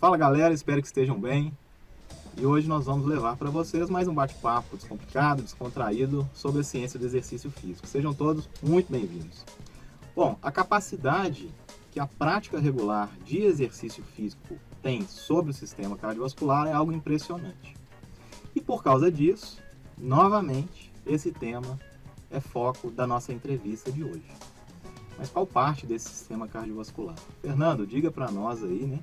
Fala galera, espero que estejam bem. E hoje nós vamos levar para vocês mais um bate-papo descomplicado, descontraído sobre a ciência do exercício físico. Sejam todos muito bem-vindos. Bom, a capacidade que a prática regular de exercício físico tem sobre o sistema cardiovascular é algo impressionante. E por causa disso, novamente, esse tema é foco da nossa entrevista de hoje. Mas qual parte desse sistema cardiovascular? Fernando, diga para nós aí, né?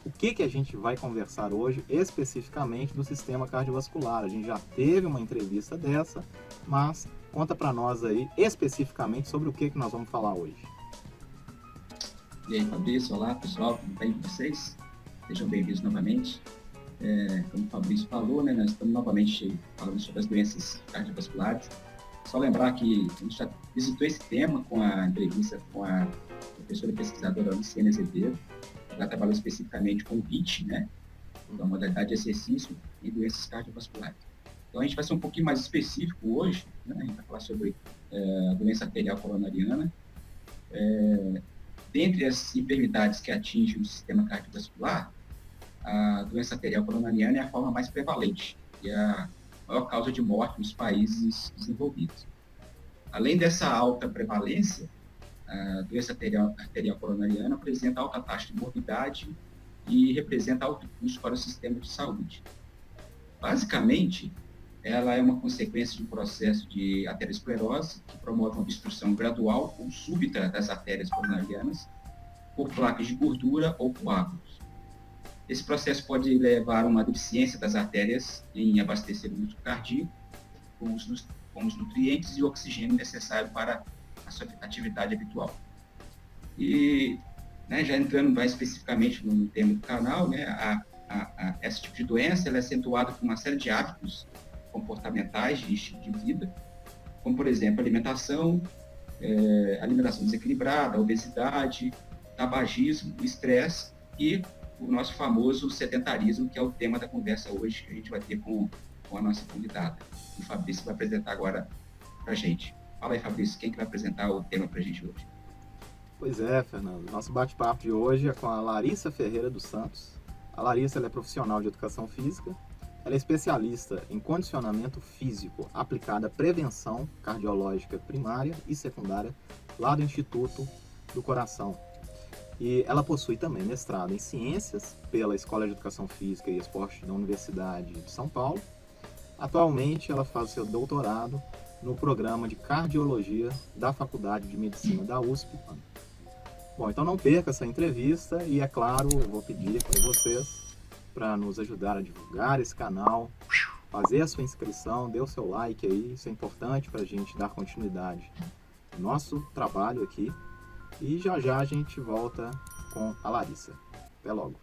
O que a gente vai conversar hoje especificamente do sistema cardiovascular? A gente já teve uma entrevista dessa, mas conta para nós aí especificamente sobre o que nós vamos falar hoje. E aí, Fabrício, olá pessoal, tudo bem com vocês? Sejam bem-vindos novamente. Como o Fabrício falou, né, nós estamos novamente falando sobre as doenças cardiovasculares. Só lembrar que a gente já visitou esse tema com a entrevista com a professora pesquisadora Luciana Azevedo. Ela trabalhou especificamente com o HIIT, né, a modalidade de exercício em doenças cardiovasculares. Então a gente vai ser um pouquinho mais específico hoje, né, a gente vai falar sobre a doença arterial coronariana. Dentre as enfermidades que atingem o sistema cardiovascular, a doença arterial coronariana é a forma mais prevalente e a maior causa de morte nos países desenvolvidos. Além dessa alta prevalência, a doença arterial coronariana apresenta alta taxa de morbidade e representa alto custo para o sistema de saúde. Basicamente, ela é uma consequência de um processo de aterosclerose que promove uma obstrução gradual ou súbita das artérias coronarianas por placas de gordura ou coágulos. Esse processo pode levar a uma deficiência das artérias em abastecer o músculo cardíaco com os nutrientes e o oxigênio necessário para a sua atividade habitual. E, né, já entrando mais especificamente no tema do canal, né, esse tipo de doença ela é acentuada por uma série de hábitos comportamentais de estilo de vida, como, por exemplo, alimentação desequilibrada, obesidade, tabagismo, estresse e o nosso famoso sedentarismo, que é o tema da conversa hoje, que a gente vai ter com a nossa convidada. O Fabrício vai apresentar agora para a gente. Fala aí, Fabrício, quem que vai apresentar o tema para a gente hoje? Pois é, Fernando. Nosso bate-papo de hoje é com a Larissa Ferreira dos Santos. A Larissa ela é profissional de educação física. Ela é especialista em condicionamento físico aplicado à prevenção cardiológica primária e secundária lá do Instituto do Coração. E ela possui também mestrado em Ciências pela Escola de Educação Física e Esporte da Universidade de São Paulo. Atualmente, ela faz o seu doutorado no programa de Cardiologia da Faculdade de Medicina da USP. Bom, então não perca essa entrevista e, é claro, eu vou pedir para vocês para nos ajudar a divulgar esse canal, fazer a sua inscrição, dê o seu like aí, isso é importante para a gente dar continuidade ao nosso trabalho aqui. E já já a gente volta com a Larissa. Até logo.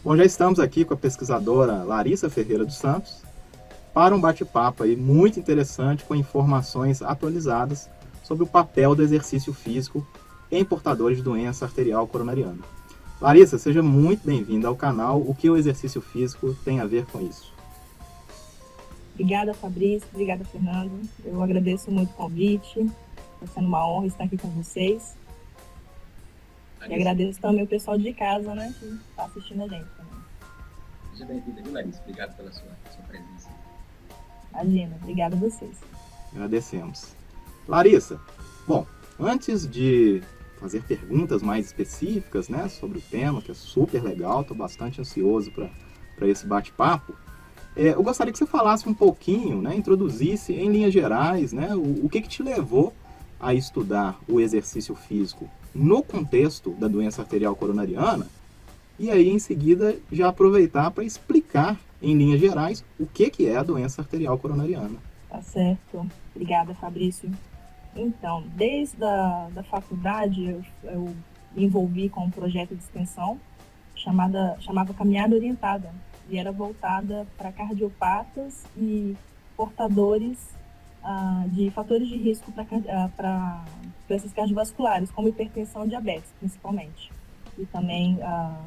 Bom, já estamos aqui com a pesquisadora Larissa Ferreira dos Santos para um bate-papo aí muito interessante com informações atualizadas sobre o papel do exercício físico em portadores de doença arterial coronariana. Larissa, seja muito bem-vinda ao canal. O que o exercício físico tem a ver com isso? Obrigada, Fabrício. Obrigada, Fernando. Eu agradeço muito o convite. Está sendo uma honra estar aqui com vocês. E agradeço também o pessoal de casa, né, que está assistindo a gente também. Seja bem-vinda, viu, Larissa? Obrigado pela sua presença. Imagina, obrigada a vocês. Agradecemos. Larissa, bom, antes de fazer perguntas mais específicas, né, sobre o tema, que é super legal, estou bastante ansioso para esse bate-papo, eu gostaria que você falasse um pouquinho, né, introduzisse em linhas gerais, né, o que te levou a estudar o exercício físico no contexto da doença arterial coronariana, e aí em seguida já aproveitar para explicar em linhas gerais o que é a doença arterial coronariana. Tá certo. Obrigada, Fabrício. Então, desde a faculdade eu me envolvi com um projeto de extensão chamava Caminhada Orientada, e era voltada para cardiopatas e portadores de fatores de risco para doenças cardiovasculares, como hipertensão e diabetes, principalmente. E também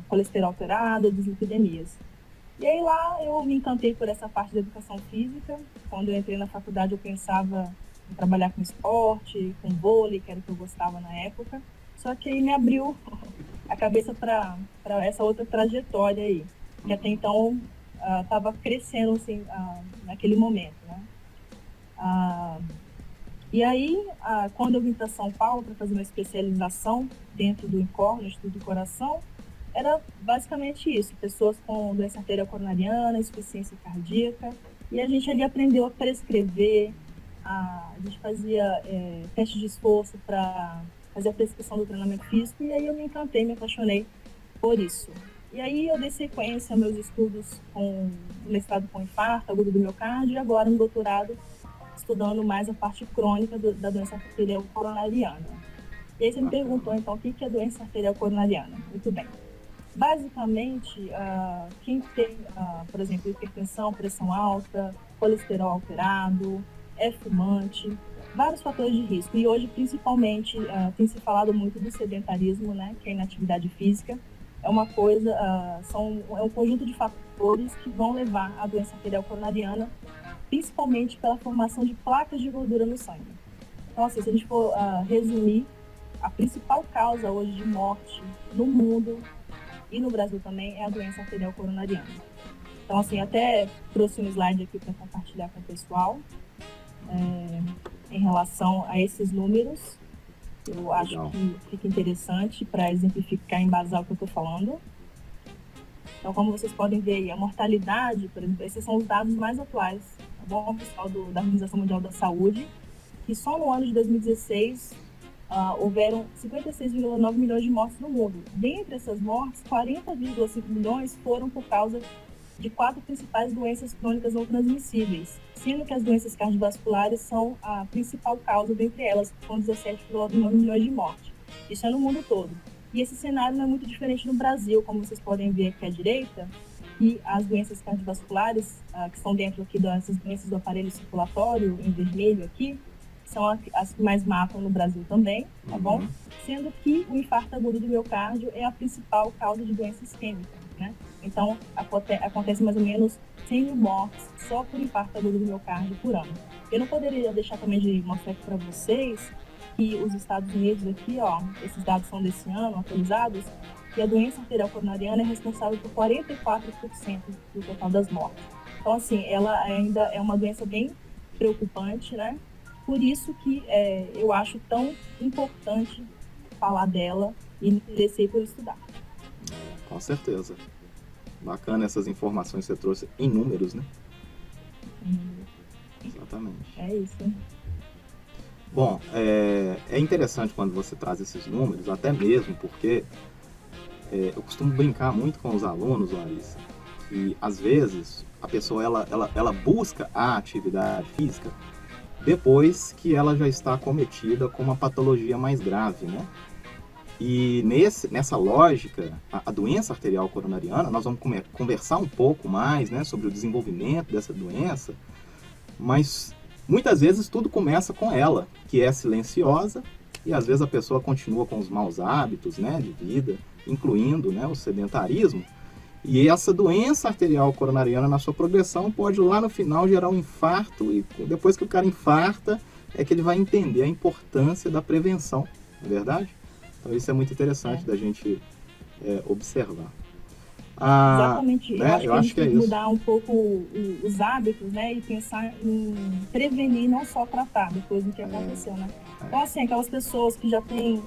colesterol alterado, dislipidemias. E aí lá eu me encantei por essa parte da educação física. Quando eu entrei na faculdade eu pensava em trabalhar com esporte, com vôlei, que era o que eu gostava na época. Só que aí me abriu a cabeça para essa outra trajetória aí, que até então estava crescendo assim, naquele momento, né? E aí, quando eu vim para São Paulo para fazer uma especialização dentro do INCOR, no Instituto do Coração, era basicamente isso, pessoas com doença arterial coronariana, insuficiência cardíaca, e a gente ali aprendeu a prescrever, a gente fazia teste de esforço para fazer a prescrição do treinamento físico, e aí eu me encantei, me apaixonei por isso. E aí eu dei sequência aos meus estudos no mestrado com infarto agudo do miocárdio, e agora no doutorado estudando mais a parte crônica da doença arterial coronariana. E aí você me perguntou, então, o que é a doença arterial coronariana? Muito bem. Basicamente, quem tem, por exemplo, hipertensão, pressão alta, colesterol alterado, é fumante, vários fatores de risco. E hoje, principalmente, tem se falado muito do sedentarismo, né, que é a inatividade física. É uma coisa, é um conjunto de fatores que vão levar à doença arterial coronariana, principalmente pela formação de placas de gordura no sangue. Então, assim, se a gente for resumir, a principal causa hoje de morte no mundo e no Brasil também é a doença arterial coronariana. Então, assim, até trouxe um slide aqui para compartilhar com o pessoal em relação a esses números. Eu acho que fica interessante para exemplificar e embasar o que eu estou falando. Então, como vocês podem ver aí, a mortalidade, por exemplo, esses são os dados mais atuais, tá bom, pessoal, da Organização Mundial da Saúde, que só no ano de 2016 houveram 56,9 milhões de mortes no mundo. Dentre essas mortes, 40,5 milhões foram por causa de 4 principais doenças crônicas não transmissíveis, sendo que as doenças cardiovasculares são a principal causa dentre elas, com 17,9 milhões de mortes. Isso é no mundo todo. E esse cenário não é muito diferente no Brasil, como vocês podem ver aqui à direita, e as doenças cardiovasculares, que estão dentro aqui dessas doenças do aparelho circulatório, em vermelho aqui, são as que mais matam no Brasil também, tá bom? Sendo que o infarto agudo do miocárdio é a principal causa de doença isquêmica, né? Então, acontece mais ou menos 100 mil mortes só por infarto agudo do miocárdio por ano. Eu não poderia deixar também de mostrar aqui para vocês que os Estados Unidos aqui, ó, esses dados são desse ano, atualizados, que a doença arterial coronariana é responsável por 44% do total das mortes. Então, assim, ela ainda é uma doença bem preocupante, né? Por isso que eu acho tão importante falar dela e me interessei por estudar. Com certeza. Bacana essas informações que você trouxe em números, né? Exatamente. É isso. Bom, é interessante quando você traz esses números, até mesmo porque eu costumo brincar muito com os alunos, Larissa, que às vezes a pessoa ela busca a atividade física depois que ela já está acometida com uma patologia mais grave, né? E nessa lógica, a doença arterial coronariana, nós vamos conversar um pouco mais, né, sobre o desenvolvimento dessa doença, mas muitas vezes tudo começa com ela, que é silenciosa, e às vezes a pessoa continua com os maus hábitos, né, de vida, incluindo, né, o sedentarismo, e essa doença arterial coronariana na sua progressão pode lá no final gerar um infarto, e depois que o cara infarta é que ele vai entender a importância da prevenção, não é verdade? Então isso é muito interessante da gente observar. Exatamente. Né? Eu acho que a gente tem que mudar um pouco os hábitos, né? E pensar em prevenir, não só tratar depois do que aconteceu, né? Então, assim, aquelas pessoas que já têm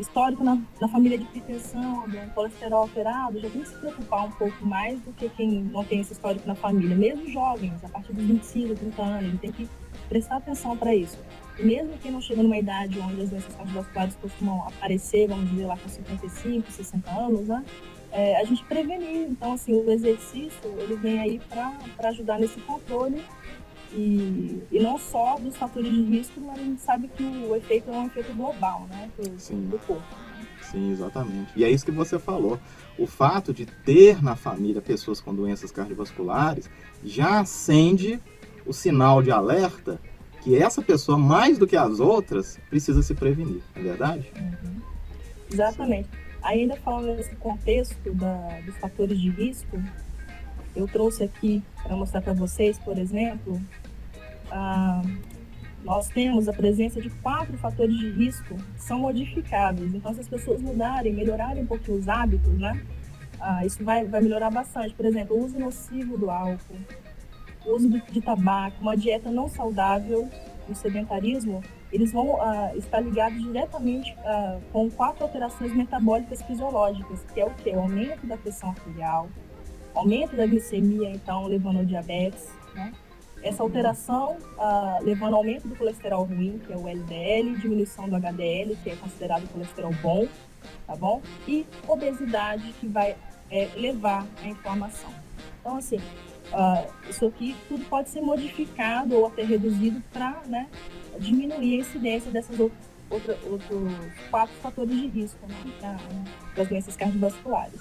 histórico na família de hipertensão, colesterol alterado, já tem que se preocupar um pouco mais do que quem não tem esse histórico na família. Mesmo jovens, a partir dos 25, 30 anos, a gente tem que prestar atenção para isso. E mesmo quem não chega numa idade onde as doenças cardiovasculares costumam aparecer, vamos dizer lá com 55, 60 anos, né? A gente prevenir. Então, assim, o exercício, ele vem aí para ajudar nesse controle e não só dos fatores de risco, mas a gente sabe que o efeito é um efeito global, né, do corpo. Sim, exatamente. E é isso que você falou. O fato de ter na família pessoas com doenças cardiovasculares já acende o sinal de alerta que essa pessoa, mais do que as outras, precisa se prevenir, não é verdade? Exatamente. Ainda falando nesse contexto dos fatores de risco, eu trouxe aqui para mostrar para vocês, por exemplo, nós temos a presença de 4 fatores de risco que são modificáveis. Então, se as pessoas mudarem, melhorarem um pouquinho os hábitos, né? Isso vai melhorar bastante. Por exemplo, o uso nocivo do álcool, o uso de tabaco, uma dieta não saudável, o sedentarismo, eles vão estar ligados diretamente com 4 alterações metabólicas fisiológicas, que é o quê? O aumento da pressão arterial, aumento da glicemia, então, levando ao diabetes, né? Essa alteração levando ao aumento do colesterol ruim, que é o LDL, diminuição do HDL, que é considerado colesterol bom, tá bom? E obesidade, que vai levar à inflamação. Então, assim, isso aqui tudo pode ser modificado ou até reduzido para, né, diminuir a incidência desses outros 4 fatores de risco, né, das doenças cardiovasculares.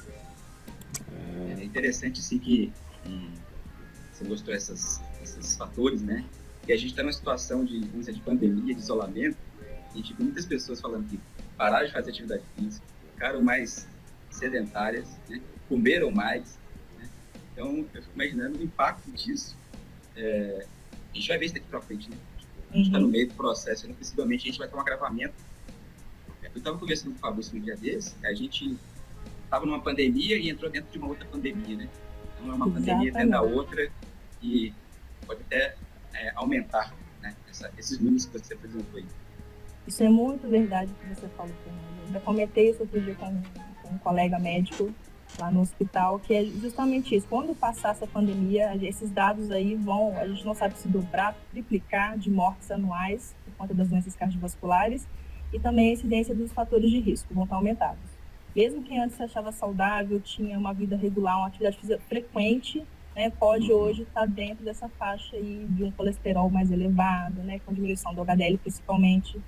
É interessante, sim, que você mostrou esses fatores, né? E a gente está numa situação de pandemia, de isolamento, e a gente vê muitas pessoas falando que pararam de fazer atividade física, ficaram mais sedentárias, né? Comeram mais, né? Então, eu fico imaginando o impacto disso. A gente vai ver isso daqui para frente, né? A gente está no meio do processo, né? Possivelmente a gente vai ter um agravamento. Eu estava conversando com o Fabrício no dia desse, a gente estava numa pandemia e entrou dentro de uma outra pandemia, né? Então, é uma pandemia dentro da outra e pode até aumentar, né, esses números que você apresentou aí. Isso é muito verdade o que você falou, Fernando. Eu já comentei isso outro dia com um colega médico lá no hospital, que é justamente isso. Quando passar essa pandemia, esses dados aí a gente não sabe se dobrar, triplicar de mortes anuais por conta das doenças cardiovasculares, e também a incidência dos fatores de risco vão estar aumentados. Mesmo quem antes se achava saudável, tinha uma vida regular, uma atividade física frequente, né, pode hoje estar dentro dessa faixa aí de um colesterol mais elevado, né, com diminuição do HDL principalmente.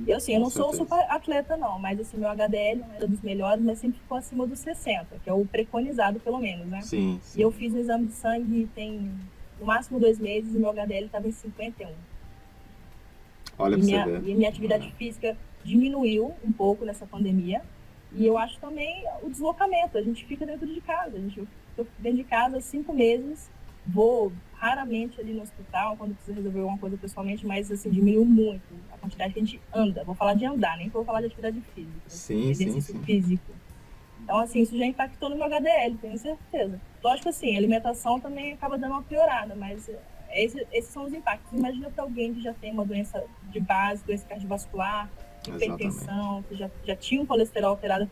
E assim, eu não sou super atleta não, mas assim, meu HDL não era dos melhores, mas sempre ficou acima dos 60, que é o preconizado pelo menos, né? Sim. E eu fiz um exame de sangue tem no máximo 2 meses e meu HDL estava em 51. Olha pra você ver. E minha atividade física diminuiu um pouco nessa pandemia. E eu acho também o deslocamento. A gente fica dentro de casa. Eu fico dentro de casa 5 meses. Vou raramente ali no hospital quando preciso resolver alguma coisa pessoalmente, mas assim, diminuiu muito a quantidade que a gente anda. Vou falar de andar, nem vou falar de atividade física. Sim, exercício físico. Então, assim, isso já impactou no meu HDL, tenho certeza. Lógico assim, a alimentação também acaba dando uma piorada, mas esses são os impactos. Imagina para alguém que já tem uma doença de base, doença cardiovascular, hipertensão, que já tinha um colesterol alterado,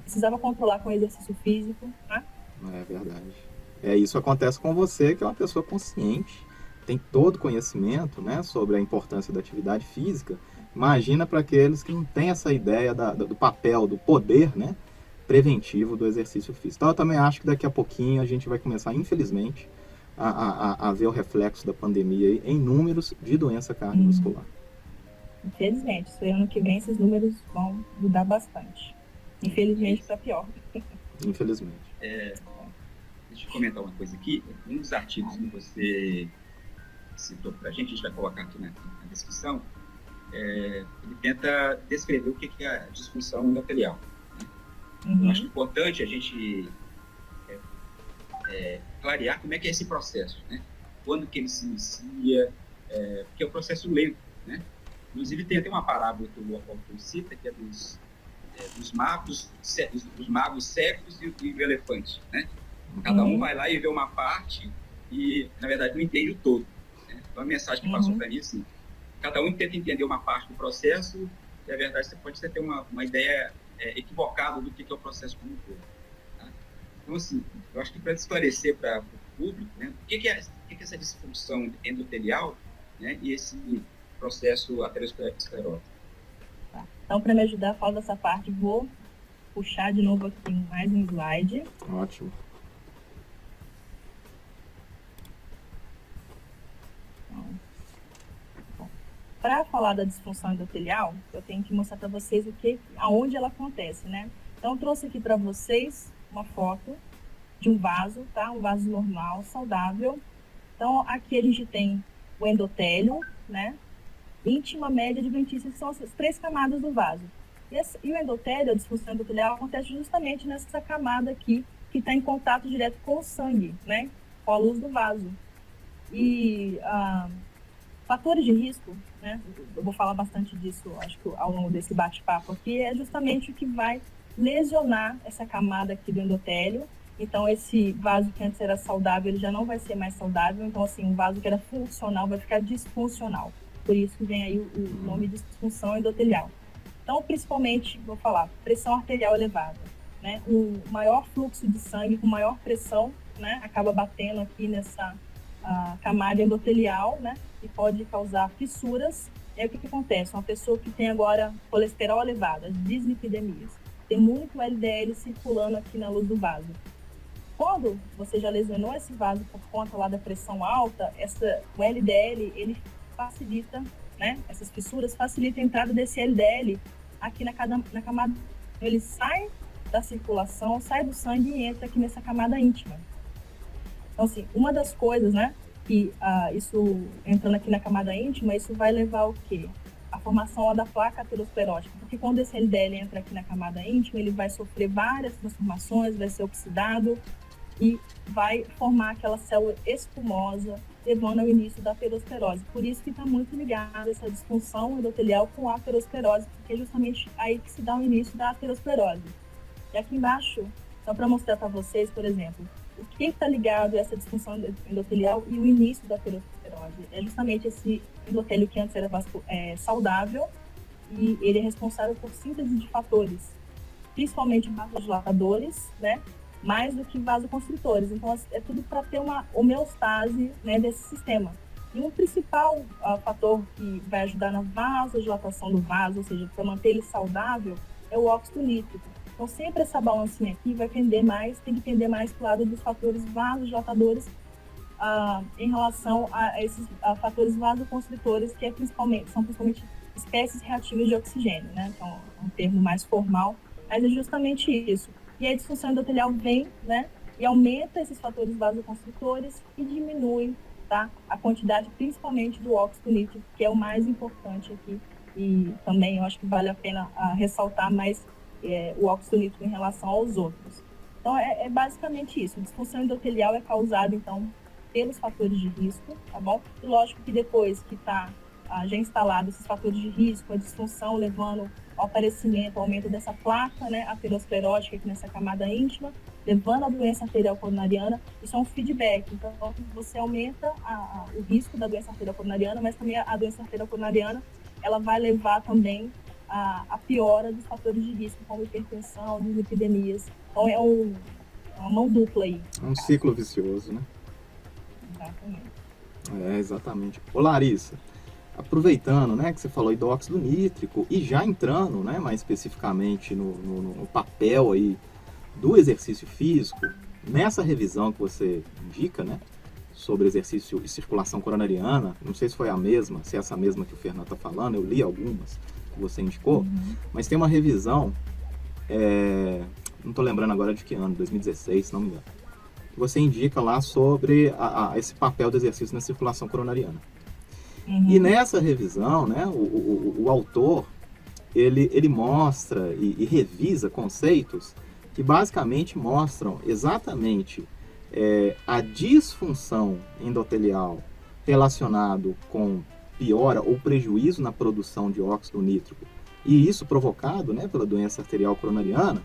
precisava controlar com exercício físico, né? É verdade. Isso acontece com você, que é uma pessoa consciente, tem todo conhecimento, né, sobre a importância da atividade física. Imagina para aqueles que não têm essa ideia do papel, do poder, né, preventivo do exercício físico. Então eu também acho que daqui a pouquinho a gente vai começar, infelizmente, a ver o reflexo da pandemia aí em números de doença cardiovascular. Infelizmente, ano que vem esses números vão mudar bastante. Infelizmente, para pior. Infelizmente. Deixa eu comentar uma coisa aqui. Um dos artigos que você citou para a gente vai colocar aqui na descrição, ele tenta descrever o que é a disfunção endotelial. Né? Eu acho importante a gente clarear como é que é esse processo, né? Quando que ele se inicia, porque é um processo lento, né? Inclusive tem até uma parábola que o autor cita, que é dos magos cegos e o elefante, né? Cada um vai lá e vê uma parte e, na verdade, não entende o todo. Né? Então, a mensagem que passou para mim é assim, cada um tenta entender uma parte do processo e, na verdade, você pode ter uma ideia equivocada do que é o processo como um todo. Tá? Então, assim, eu acho que para esclarecer para o público, né, o que é essa disfunção endotelial, né, e esse processo aterosclerótico. Tá. Então, para me ajudar a falar dessa parte, vou puxar de novo aqui mais um slide. Ótimo. para falar da disfunção endotelial, eu tenho que mostrar para vocês aonde ela acontece, né? Então, eu trouxe aqui para vocês uma foto de um vaso, tá? Um vaso normal, saudável. Então, aqui a gente tem o endotélio, né? Íntima, média e adventícia, que são as 3 camadas do vaso. E o endotélio, a disfunção endotelial, acontece justamente nessa camada aqui, que está em contato direto com o sangue, né? Com a luz do vaso. E fatores de risco, né? Eu vou falar bastante disso, acho que ao longo desse bate-papo aqui, é justamente o que vai lesionar essa camada aqui do endotélio. Então, esse vaso que antes era saudável, ele já não vai ser mais saudável. Então, assim, um vaso que era funcional vai ficar disfuncional. Por isso que vem aí o nome de disfunção endotelial. Então, principalmente, vou falar, pressão arterial elevada, né? Um maior fluxo de sangue com maior pressão, né? Acaba batendo aqui nessa camada endotelial, né? E pode causar fissuras. E aí, o que acontece? Uma pessoa que tem agora colesterol elevado, as dislipidemias, tem muito LDL circulando aqui na luz do vaso. Quando você já lesionou esse vaso por conta lá da pressão alta, o LDL, ele facilita, né? Essas fissuras facilitam a entrada desse LDL aqui na camada. Ele sai da circulação, sai do sangue e entra aqui nessa camada íntima. Então, assim, uma das coisas, né, que isso, entrando aqui na camada íntima, isso vai levar ao quê? A formação lá da placa aterosclerótica, porque quando esse LDL entra aqui na camada íntima, ele vai sofrer várias transformações, vai ser oxidado e vai formar aquela célula espumosa, levando ao início da aterosclerose. Por isso que está muito ligada essa disfunção endotelial com a aterosclerose, porque é justamente aí que se dá o início da aterosclerose. E aqui embaixo, só para mostrar para vocês, por exemplo, o que está ligado a essa disfunção endotelial e o início da aterosclerose. É justamente esse endotélio que antes era saudável, e ele é responsável por síntese de fatores, principalmente vasodilatadores, né? Mais do que vasoconstritores. Então, é tudo para ter uma homeostase, né, desse sistema. E um principal fator que vai ajudar na vasodilatação do vaso, ou seja, para manter ele saudável, é o óxido nítrico. Então, sempre essa balancinha aqui vai pender mais, tem que pender mais para o lado dos fatores vasodilatadores em relação a esses fatores vasoconstritores, que são principalmente espécies reativas de oxigênio, né? Então, é um termo mais formal, mas é justamente isso. E a disfunção endotelial vem, né, e aumenta esses fatores vasoconstritores e diminui, tá, a quantidade, principalmente do óxido nítrico, que é o mais importante aqui. E também eu acho que vale a pena ressaltar mais o óxido nítrico em relação aos outros. Então, é basicamente isso. A disfunção endotelial é causada, então, pelos fatores de risco, tá bom? E lógico que depois que está já instalado esses fatores de risco, a disfunção levando ao aparecimento, ao aumento dessa placa, né, aterosclerótica aqui nessa camada íntima, levando à doença arterial coronariana, isso é um feedback. Então, você aumenta o risco da doença arterial coronariana, mas também a doença arterial coronariana, ela vai levar também a piora dos fatores de risco, como hipertensão, dislipidemias. Então, é uma mão dupla aí. É um ciclo vicioso, né? Exatamente. Exatamente. Ô, Larissa, aproveitando, né, que você falou aí do óxido nítrico e já entrando, né, mais especificamente no papel aí do exercício físico, nessa revisão que você indica, né, sobre exercício e circulação coronariana, não sei se foi a mesma, se é essa mesma que o Fernando está falando, eu li algumas que você indicou, mas tem uma revisão, não estou lembrando agora de que ano, 2016, se não me engano, que você indica lá sobre esse papel do exercício na circulação coronariana. E nessa revisão, né, o autor, ele mostra e revisa conceitos que basicamente mostram exatamente a disfunção endotelial relacionado com piora ou prejuízo na produção de óxido nítrico, e isso provocado, né, pela doença arterial coronariana,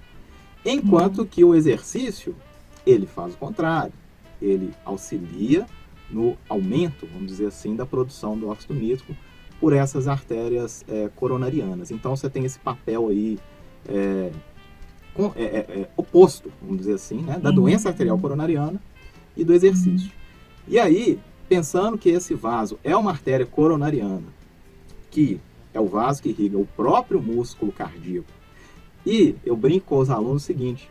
enquanto que o exercício, ele faz o contrário, ele auxilia no aumento, vamos dizer assim, da produção do óxido nítrico por essas artérias coronarianas. Então, você tem esse papel aí oposto, vamos dizer assim, né, da doença arterial coronariana e do exercício. E aí, pensando que esse vaso é uma artéria coronariana, que é o vaso que irriga o próprio músculo cardíaco, e eu brinco com os alunos o seguinte,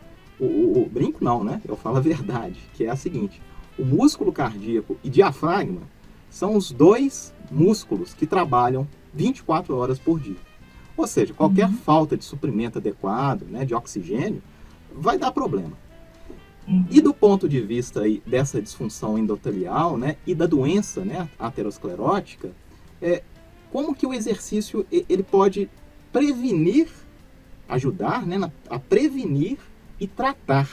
brinco não, né, eu falo a verdade, que é a seguinte: o músculo cardíaco e diafragma são os dois músculos que trabalham 24 horas por dia. Ou seja, qualquer falta de suprimento adequado, né, de oxigênio, vai dar problema. E do ponto de vista aí dessa disfunção endotelial, né, e da doença, né, aterosclerótica, como que o exercício ele pode prevenir, ajudar, né, a prevenir e tratar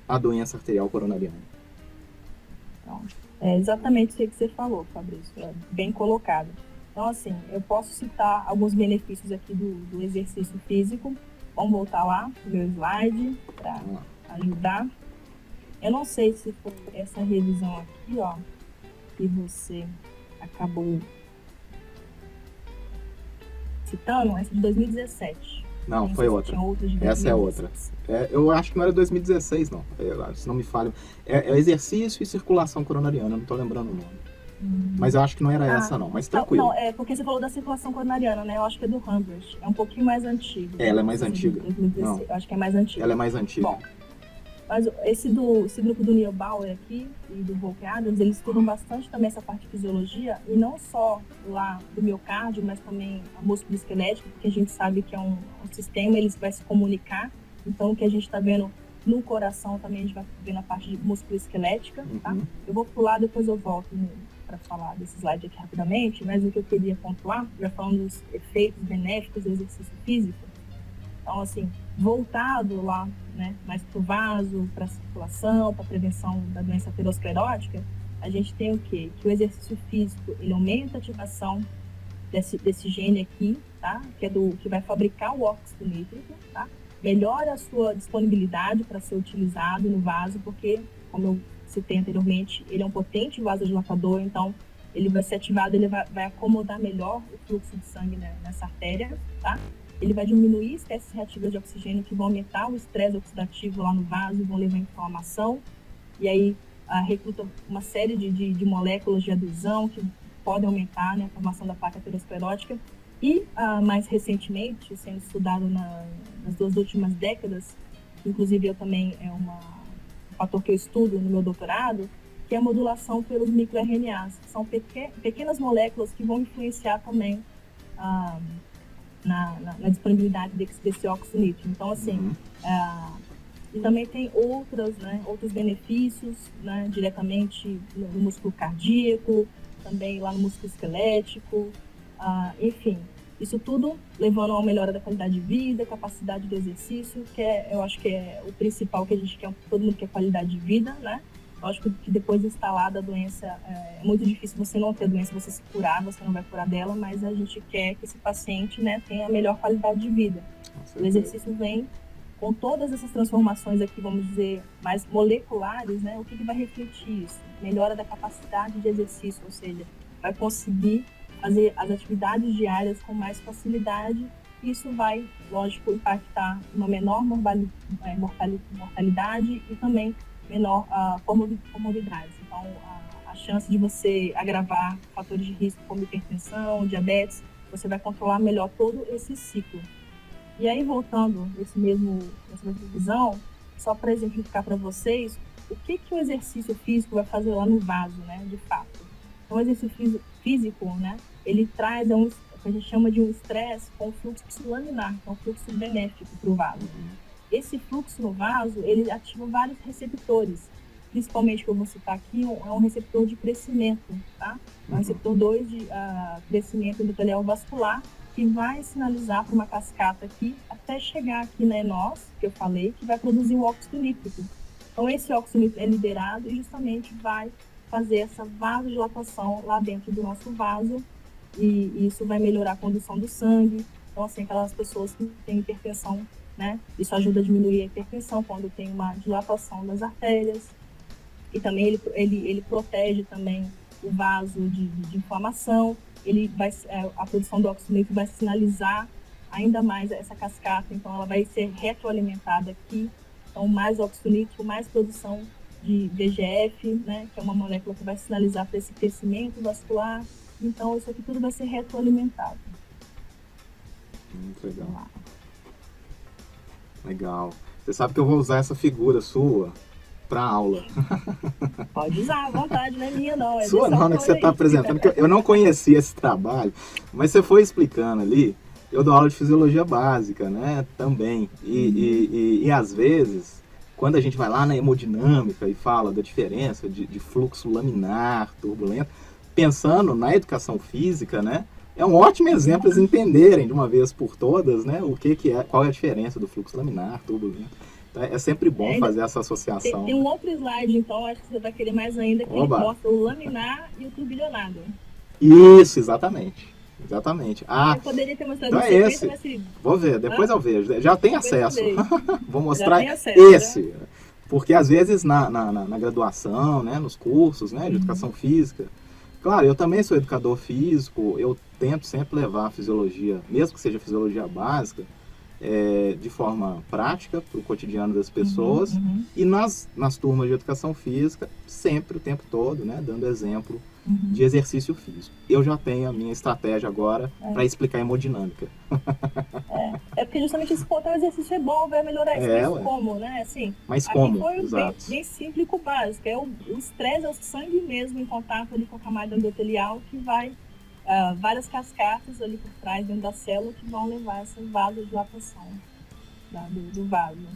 a doença arterial coronariana? Então, é exatamente isso que você falou, Fabrício, bem colocado. Então, assim, eu posso citar alguns benefícios aqui do exercício físico. Vamos voltar lá no meu slide para ajudar. Eu não sei se foi essa revisão aqui, ó, que você acabou citando, essa de 2017. Não, foi outra. Essa é outra. Eu acho que não era 2016, não. Se não me falha. É exercício e circulação coronariana, eu não estou lembrando o nome. Mas eu acho que não era essa, não. Mas tranquilo. Não, porque você falou da circulação coronariana, né? Eu acho que é do Humbert. É um pouquinho mais antigo. Ela é mais antiga. 2016. Não. Eu acho que é mais antiga. Ela é mais antiga. Bom, mas esse grupo do Neil Bauer aqui e do Volk Adams, eles estudam bastante também essa parte de fisiologia, e não só lá do miocárdio, mas também a músculo esquelético, porque a gente sabe que é um sistema, ele vai se comunicar. Então, o que a gente está vendo no coração também, a gente vai ver na parte de músculo esquelética, tá? Eu vou pular, depois eu volto para falar desse slide aqui rapidamente, mas o que eu queria pontuar, já falando dos efeitos benéficos do exercício físico, então, assim, voltado lá, né, mais para o vaso, para a circulação, para a prevenção da doença aterosclerótica, a gente tem o quê? Que o exercício físico, ele aumenta a ativação desse gene aqui, tá? Que vai fabricar o óxido nítrico, tá? Melhora a sua disponibilidade para ser utilizado no vaso, porque, como eu citei anteriormente, ele é um potente vasodilatador, então ele vai ser ativado, ele vai acomodar melhor o fluxo de sangue nessa artéria, tá? Ele vai diminuir espécies reativas de oxigênio que vão aumentar o estresse oxidativo lá no vaso e vão levar à inflamação. E aí recruta uma série de moléculas de adesão que podem aumentar, né, a formação da placa aterosclerótica. E mais recentemente, sendo estudado nas 2 últimas décadas, inclusive eu também um fator que eu estudo no meu doutorado, que é a modulação pelos microRNAs, que são pequenas moléculas que vão influenciar também na disponibilidade desse óxido nítrico. Então, assim, e também tem outros benefícios, né, diretamente no músculo cardíaco, também lá no músculo esquelético, enfim, isso tudo levando a uma melhora da qualidade de vida, capacidade do exercício, eu acho que é o principal que a gente quer, todo mundo quer qualidade de vida, né? Lógico que depois de instalada a doença, é muito difícil você não ter a doença, você se curar, você não vai curar dela, mas a gente quer que esse paciente, né, tenha a melhor qualidade de vida. O exercício vem com todas essas transformações aqui, vamos dizer, mais moleculares, né, o que vai refletir isso? Melhora da capacidade de exercício, ou seja, vai conseguir fazer as atividades diárias com mais facilidade. Isso vai, lógico, impactar uma menor mortalidade e também menor comorbidades. Então, a chance de você agravar fatores de risco como hipertensão, diabetes, você vai controlar melhor todo esse ciclo. E aí, voltando nessa mesma visão, só para exemplificar para vocês, o que o exercício físico vai fazer lá no vaso, né, de fato. Então, o exercício físico, né, ele traz o que a gente chama de um estresse com fluxo laminar, que é um fluxo benéfico para o vaso. Esse fluxo no vaso, ele ativa vários receptores, principalmente que eu vou citar aqui, é um receptor de crescimento, tá? É um receptor 2 de crescimento endotelial vascular, que vai sinalizar para uma cascata aqui, até chegar aqui na nós, que eu falei, que vai produzir o óxido nítrico. Então, esse óxido nítrico é liberado e justamente vai fazer essa vasodilatação lá dentro do nosso vaso, e isso vai melhorar a condução do sangue. Então, assim, aquelas pessoas que têm hipertensão, né? Isso ajuda a diminuir a hipertensão quando tem uma dilatação das artérias. E também ele protege também o vaso de inflamação. A produção do óxido nítrico vai sinalizar ainda mais essa cascata, então ela vai ser retroalimentada aqui. Então, mais óxido nítrico, mais produção de VEGF, né? Que é uma molécula que vai sinalizar para esse crescimento vascular. Então, isso aqui tudo vai ser retroalimentado. Muito legal. Legal. Você sabe que eu vou usar essa figura sua para aula. Pode usar à vontade, não é minha não. É Sua não, né, que você está apresentando, que eu não conhecia esse trabalho, mas você foi explicando ali. Eu dou aula de fisiologia básica, né, também. E às vezes, quando a gente vai lá na hemodinâmica e fala da diferença de fluxo laminar, turbulento, pensando na educação física, né, é um ótimo exemplo eles entenderem de uma vez por todas, né, o que é, qual é a diferença do fluxo laminar, turbulento. Então, é sempre bom fazer essa associação. Tem um outro slide, então, acho que você vai querer mais ainda, que mostra o laminar e o turbilhonado. Isso, exatamente. Exatamente. Eu poderia ter mostrado então é esse. Mas... Vou ver, depois eu vejo. Já tem acesso. Vou mostrar acesso, esse. Né? Porque às vezes na graduação, né, nos cursos, né, de educação física, claro, eu também sou educador físico, eu tento sempre levar a fisiologia, mesmo que seja fisiologia básica, de forma prática para o cotidiano das pessoas, e nas turmas de educação física, sempre o tempo todo, né, dando exemplo de exercício físico. Eu já tenho a minha estratégia agora para explicar hemodinâmica. Porque justamente esse ponto, o exercício é bom, vai melhorar isso, mas como, né? Assim, mas como? Foi exato. Bem simples e básico. O estresse é o sangue mesmo em contato ali com a camada endotelial que vai várias cascatas ali por trás dentro da célula que vão levar essa vasodilatação do vaso. Né?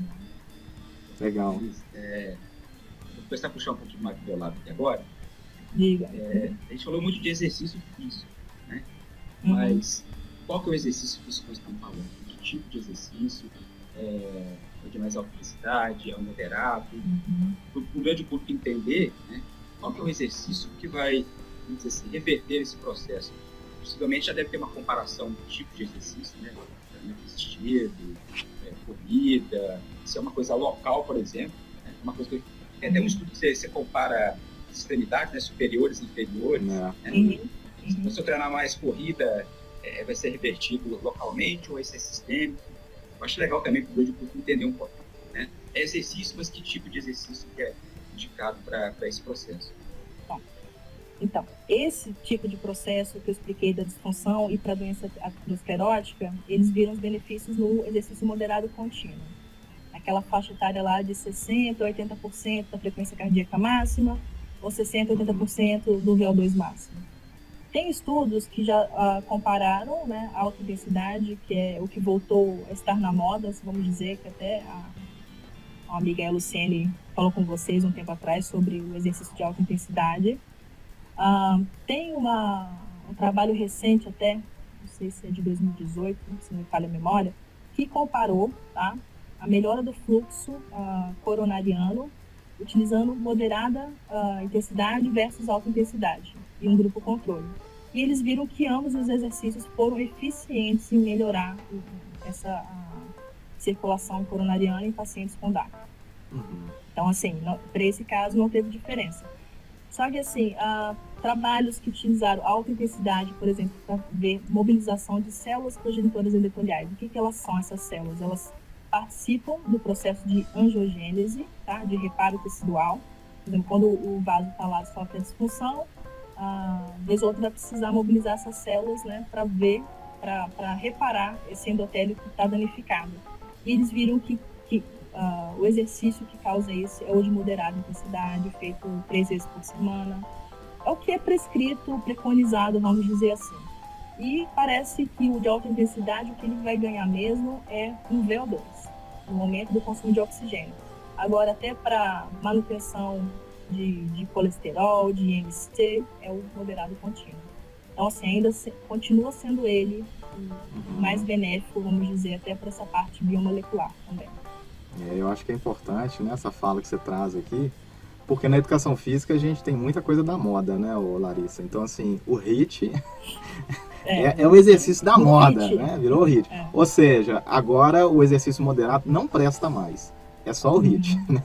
Legal. Vou começar a puxar um pouquinho mais do meu lado aqui agora. Diga. A gente falou muito de exercício físico, né? Mas qual que é o exercício físico que nós estamos falando? Que tipo de exercício? É de mais alta intensidade? É um moderado? Para o grande público entender, né, qual que é o exercício que vai, vamos dizer assim, reverter esse processo? Possivelmente já deve ter uma comparação do tipo de exercício, né? Vestido, corrida, se é uma coisa local, por exemplo, né? Uma coisa que tem até um estudo que você compara extremidades, né, superiores e inferiores. Né? Se você treinar mais corrida, vai ser revertido localmente ou vai ser sistêmico. Eu acho legal também para o grande público entender um pouco. Né? É exercício, mas que tipo de exercício que é indicado para esse processo? Então, esse tipo de processo que eu expliquei da disfunção e para a doença aterosclerótica, eles viram os benefícios no exercício moderado contínuo. Aquela faixa etária lá de 60% a 80% da frequência cardíaca máxima, ou 60% a 80% do VO2 máximo. Tem estudos que já compararam, né, a alta intensidade, que é o que voltou a estar na moda, vamos dizer, que até a amiga Luciene falou com vocês um tempo atrás sobre o exercício de alta intensidade. Tem um trabalho recente até, não sei se é de 2018, se não me falha a memória, que comparou, tá, a melhora do fluxo coronariano utilizando moderada intensidade versus alta intensidade em um grupo controle. E eles viram que ambos os exercícios foram eficientes em melhorar essa circulação coronariana em pacientes com DAC. Então, assim, para esse caso não teve diferença. Só que, assim, trabalhos que utilizaram alta intensidade, por exemplo, para ver mobilização de células progenitoras endoteliais. O que elas são, essas células? Elas participam do processo de angiogênese, tá? De reparo tecidual. Por exemplo, quando o vaso está lá sofre a disfunção, vez ou outra vai precisar mobilizar essas células, né, para reparar esse endotélio que está danificado. E eles viram que o exercício que causa isso é o de moderada intensidade, feito 3 vezes por semana. É o que é prescrito, preconizado, vamos dizer assim. E parece que o de alta intensidade, o que ele vai ganhar mesmo é um VO2, no momento do consumo de oxigênio. Agora, até para manutenção de colesterol, de IMC, é o moderado contínuo. Então, assim, ainda continua sendo ele o mais benéfico, vamos dizer, até para essa parte biomolecular também. Eu acho que é importante, né, essa fala que você traz aqui, porque na educação física a gente tem muita coisa da moda, né, Larissa? Então, assim, o HIIT é o exercício da moda, né? Virou o HIIT. Ou seja, agora o exercício moderado não presta mais, é só o HIIT, né?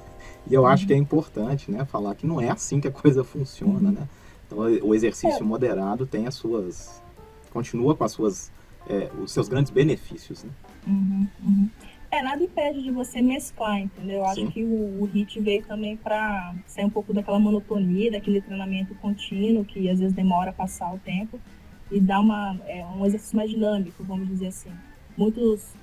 E eu acho que é importante, né, falar que não é assim que a coisa funciona, né? Então, o exercício moderado tem continua com os seus grandes benefícios, né? Nada impede de você mesclar, entendeu? Eu acho que o HIIT veio também para sair um pouco daquela monotonia, daquele treinamento contínuo que às vezes demora a passar o tempo e dar um exercício mais dinâmico, vamos dizer assim. Muitos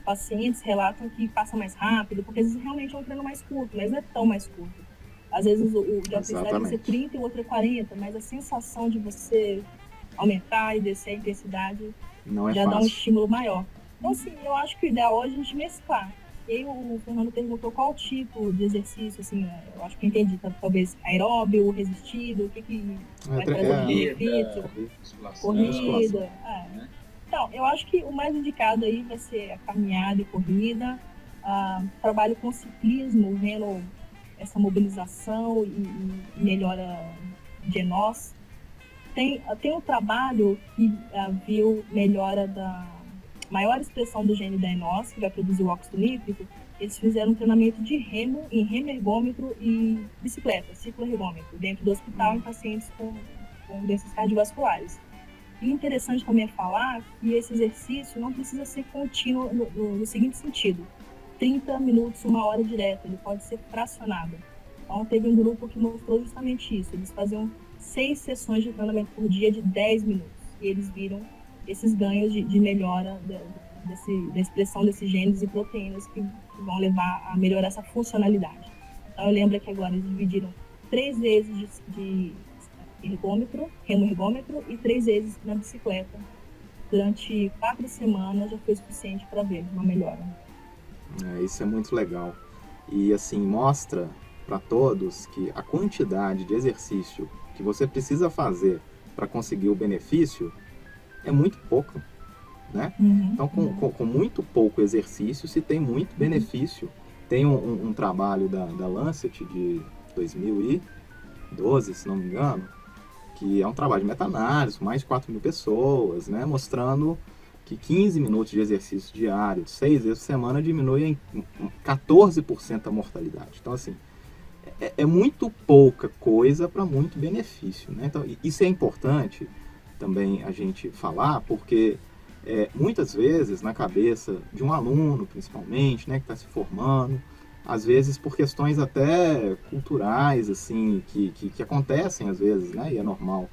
pacientes relatam que passa mais rápido, porque às vezes realmente é um treino mais curto, mas não é tão mais curto. às vezes o de alta intensidade vai ser Exatamente. 30 e o outro é 40, mas a sensação de você aumentar e descer a intensidade Não é já dá um fácil. estímulo maior. Então, assim, eu acho que o ideal hoje é a gente mesclar. E aí o Fernando perguntou qual tipo de exercício, assim, eu acho que eu entendi, talvez aeróbio, resistido, o que vai trazer benefício, Musculação. corrida. Então, eu acho que o mais indicado aí vai ser a caminhada e corrida, trabalho com ciclismo, vendo essa mobilização e melhora de nós. Tem um trabalho que viu melhora da maior expressão do gene da ENOS, que vai produzir o óxido nítrico. Eles fizeram um treinamento de remo em remo ergômetro e bicicleta, ciclo-ergômetro, dentro do hospital em pacientes com doenças cardiovasculares. E interessante também é falar que esse exercício não precisa ser contínuo no seguinte sentido: 30 minutos, 1 hora direto, ele pode ser fracionado. Então teve um grupo que mostrou justamente isso, eles faziam 6 sessões de treinamento por dia de 10 minutos, e eles viram esses ganhos de melhora da expressão desses genes e proteínas que vão levar a melhorar essa funcionalidade. Então eu lembro que agora eles dividiram 3 vezes de ergômetro, remo ergômetro, e 3 vezes na bicicleta. Durante 4 semanas já foi suficiente para ver uma melhora. Isso é muito legal. E assim, mostra para todos que a quantidade de exercício que você precisa fazer para conseguir o benefício é muito pouco, né? Então, com muito pouco exercício, se tem muito benefício. Tem um trabalho da Lancet de 2012, se não me engano, que é um trabalho de meta-análise, com mais de 4.000 pessoas, né? Mostrando que 15 minutos de exercício diário, 6 vezes por semana, diminui em 14% a mortalidade. Então, assim, é muito pouca coisa para muito benefício, né? Então, isso é importante também a gente falar, porque muitas vezes na cabeça de um aluno, principalmente, né, que está se formando, às vezes por questões até culturais, assim, que acontecem às vezes, né, e é normal,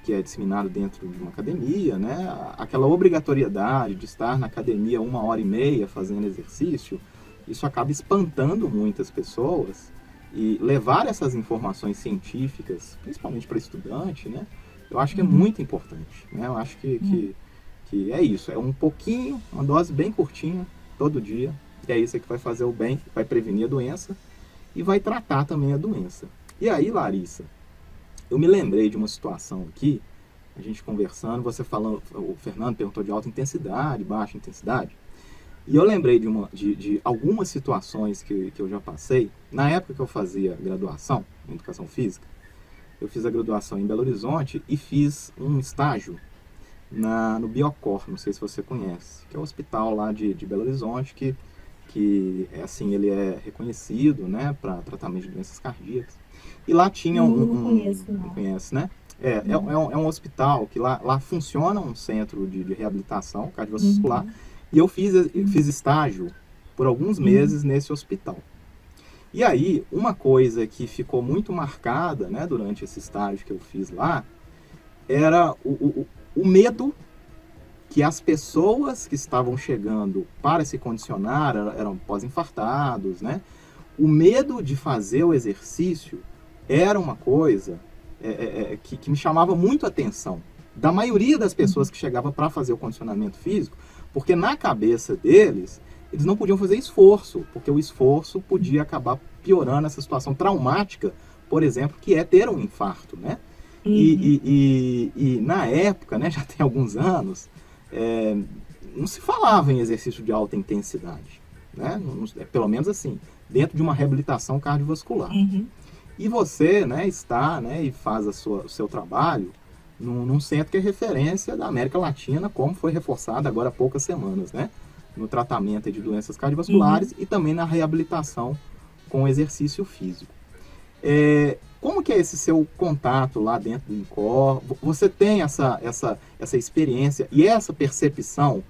que é disseminado dentro de uma academia, né, aquela obrigatoriedade de estar na academia 1h30 fazendo exercício, isso acaba espantando muitas pessoas, e levar essas informações científicas, principalmente para estudante, né, eu acho que é muito importante, né, eu acho que é isso, é um pouquinho, uma dose bem curtinha, todo dia, e é isso que vai fazer o bem, vai prevenir a doença e vai tratar também a doença. E aí, Larissa, eu me lembrei de uma situação aqui, a gente conversando, você falando, o Fernando perguntou de alta intensidade, baixa intensidade, e eu lembrei de algumas situações que eu já passei. Na época que eu fazia graduação em Educação Física, eu fiz a graduação em Belo Horizonte e fiz um estágio no Biocor, não sei se você conhece, que é o hospital lá de Belo Horizonte, que assim, ele é reconhecido, né, para tratamento de doenças cardíacas. E lá tinha não conheço, não. Não conhece, né? É um hospital que lá funciona um centro de reabilitação cardiovascular, e eu fiz estágio por alguns meses nesse hospital. E aí, uma coisa que ficou muito marcada, né, durante esse estágio que eu fiz lá, era o medo que as pessoas que estavam chegando para se condicionar, eram pós-infartados, né? O medo de fazer o exercício era uma coisa que me chamava muito a atenção, da maioria das pessoas que chegavam para fazer o condicionamento físico, porque na cabeça deles, eles não podiam fazer esforço, porque o esforço podia acabar piorando essa situação traumática, por exemplo, que é ter um infarto, né? E na época, né, já tem alguns anos, não se falava em exercício de alta intensidade, né? Pelo menos assim, dentro de uma reabilitação cardiovascular. E você, né, está, né, e faz o seu trabalho num centro que é referência da América Latina, como foi reforçado agora há poucas semanas, né? No tratamento de doenças cardiovasculares e também na reabilitação com exercício físico. Como que é esse seu contato lá dentro do INCOR? Você tem essa experiência e essa percepção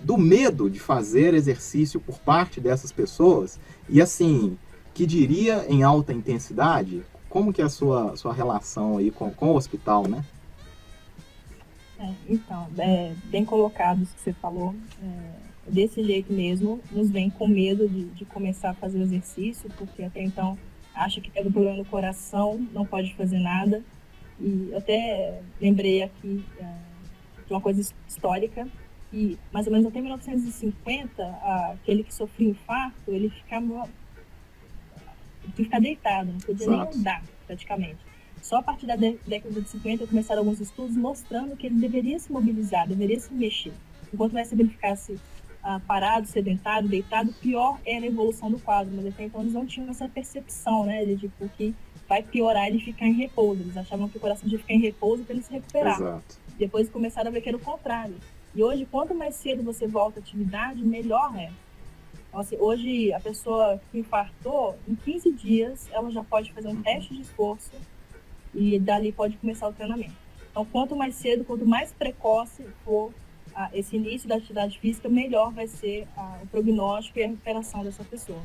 do medo de fazer exercício por parte dessas pessoas? E assim, que diria em alta intensidade, como que é a sua relação aí com o hospital, né? Então, bem colocado isso que você falou. Desse jeito mesmo, nos vem com medo de começar a fazer o exercício, porque até então acha que tem um problema no coração, não pode fazer nada. E eu até lembrei aqui de uma coisa histórica, que mais ou menos até 1950, aquele que sofria infarto, ele ficava deitado, não podia nem andar, praticamente. Só a partir da década de 50 começaram alguns estudos mostrando que ele deveria se mobilizar, deveria se mexer. Enquanto mais ele ficasse parado, sedentário, deitado, pior era a evolução do quadro. Mas até então eles não tinham essa percepção, né, de tipo, que vai piorar ele ficar em repouso. Eles achavam que o coração devia ficar em repouso para ele se recuperar. Exato. Depois começaram a ver que era o contrário. E hoje, quanto mais cedo você volta à atividade, melhor é. Então, assim, hoje, a pessoa que infartou, em 15 dias, ela já pode fazer um teste de esforço e dali pode começar o treinamento. Então, quanto mais cedo, quanto mais precoce for esse início da atividade física, melhor vai ser o prognóstico e a recuperação dessa pessoa.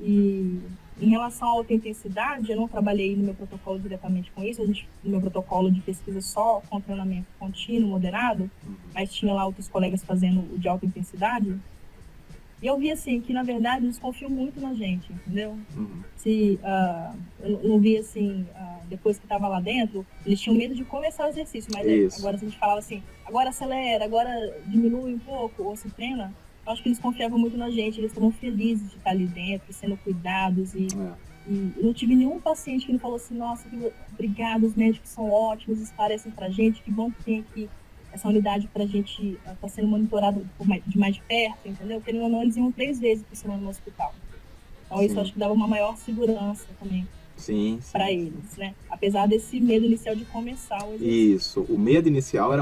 E em relação à alta intensidade, eu não trabalhei no meu protocolo diretamente com isso, no meu protocolo de pesquisa só com treinamento contínuo, moderado, mas tinha lá outros colegas fazendo o de alta intensidade. E eu vi assim, que na verdade eles confiam muito na gente, entendeu? Eu não vi assim, depois que estava lá dentro, eles tinham medo de começar o exercício, mas agora se a gente falava assim, agora acelera, agora diminui um pouco, ou se treina, eu acho que eles confiavam muito na gente, eles estavam felizes de estar ali dentro, sendo cuidados, e eu não tive nenhum paciente que não falou assim, nossa, obrigado, os médicos são ótimos, esclarecem pra gente, que bom que tem aqui essa unidade pra gente tá sendo monitorado de mais de perto, entendeu? Querendo ou não, eles iam 3 vezes por semana no hospital. Então isso acho que dava uma maior segurança também para eles, né? Apesar desse medo inicial de começar o exercício. Isso, o medo inicial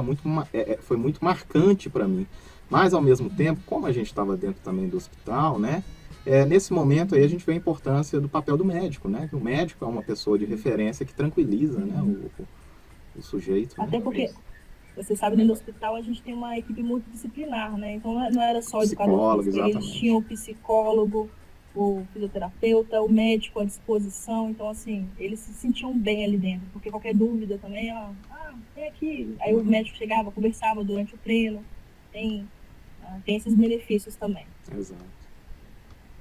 foi muito marcante para mim. Mas, ao mesmo tempo, como a gente estava dentro também do hospital, né? Nesse momento aí a gente vê a importância do papel do médico, né? Que o médico é uma pessoa de referência que tranquiliza, né? O sujeito. Até porque, você sabe, dentro do hospital a gente tem uma equipe multidisciplinar, né? Então não era só o educador físico, eles tinham o psicólogo, o fisioterapeuta, o médico à disposição. Então, assim, eles se sentiam bem ali dentro, porque qualquer dúvida também, tem aqui. Aí o médico chegava, conversava durante o treino. Tem esses benefícios também. Exato.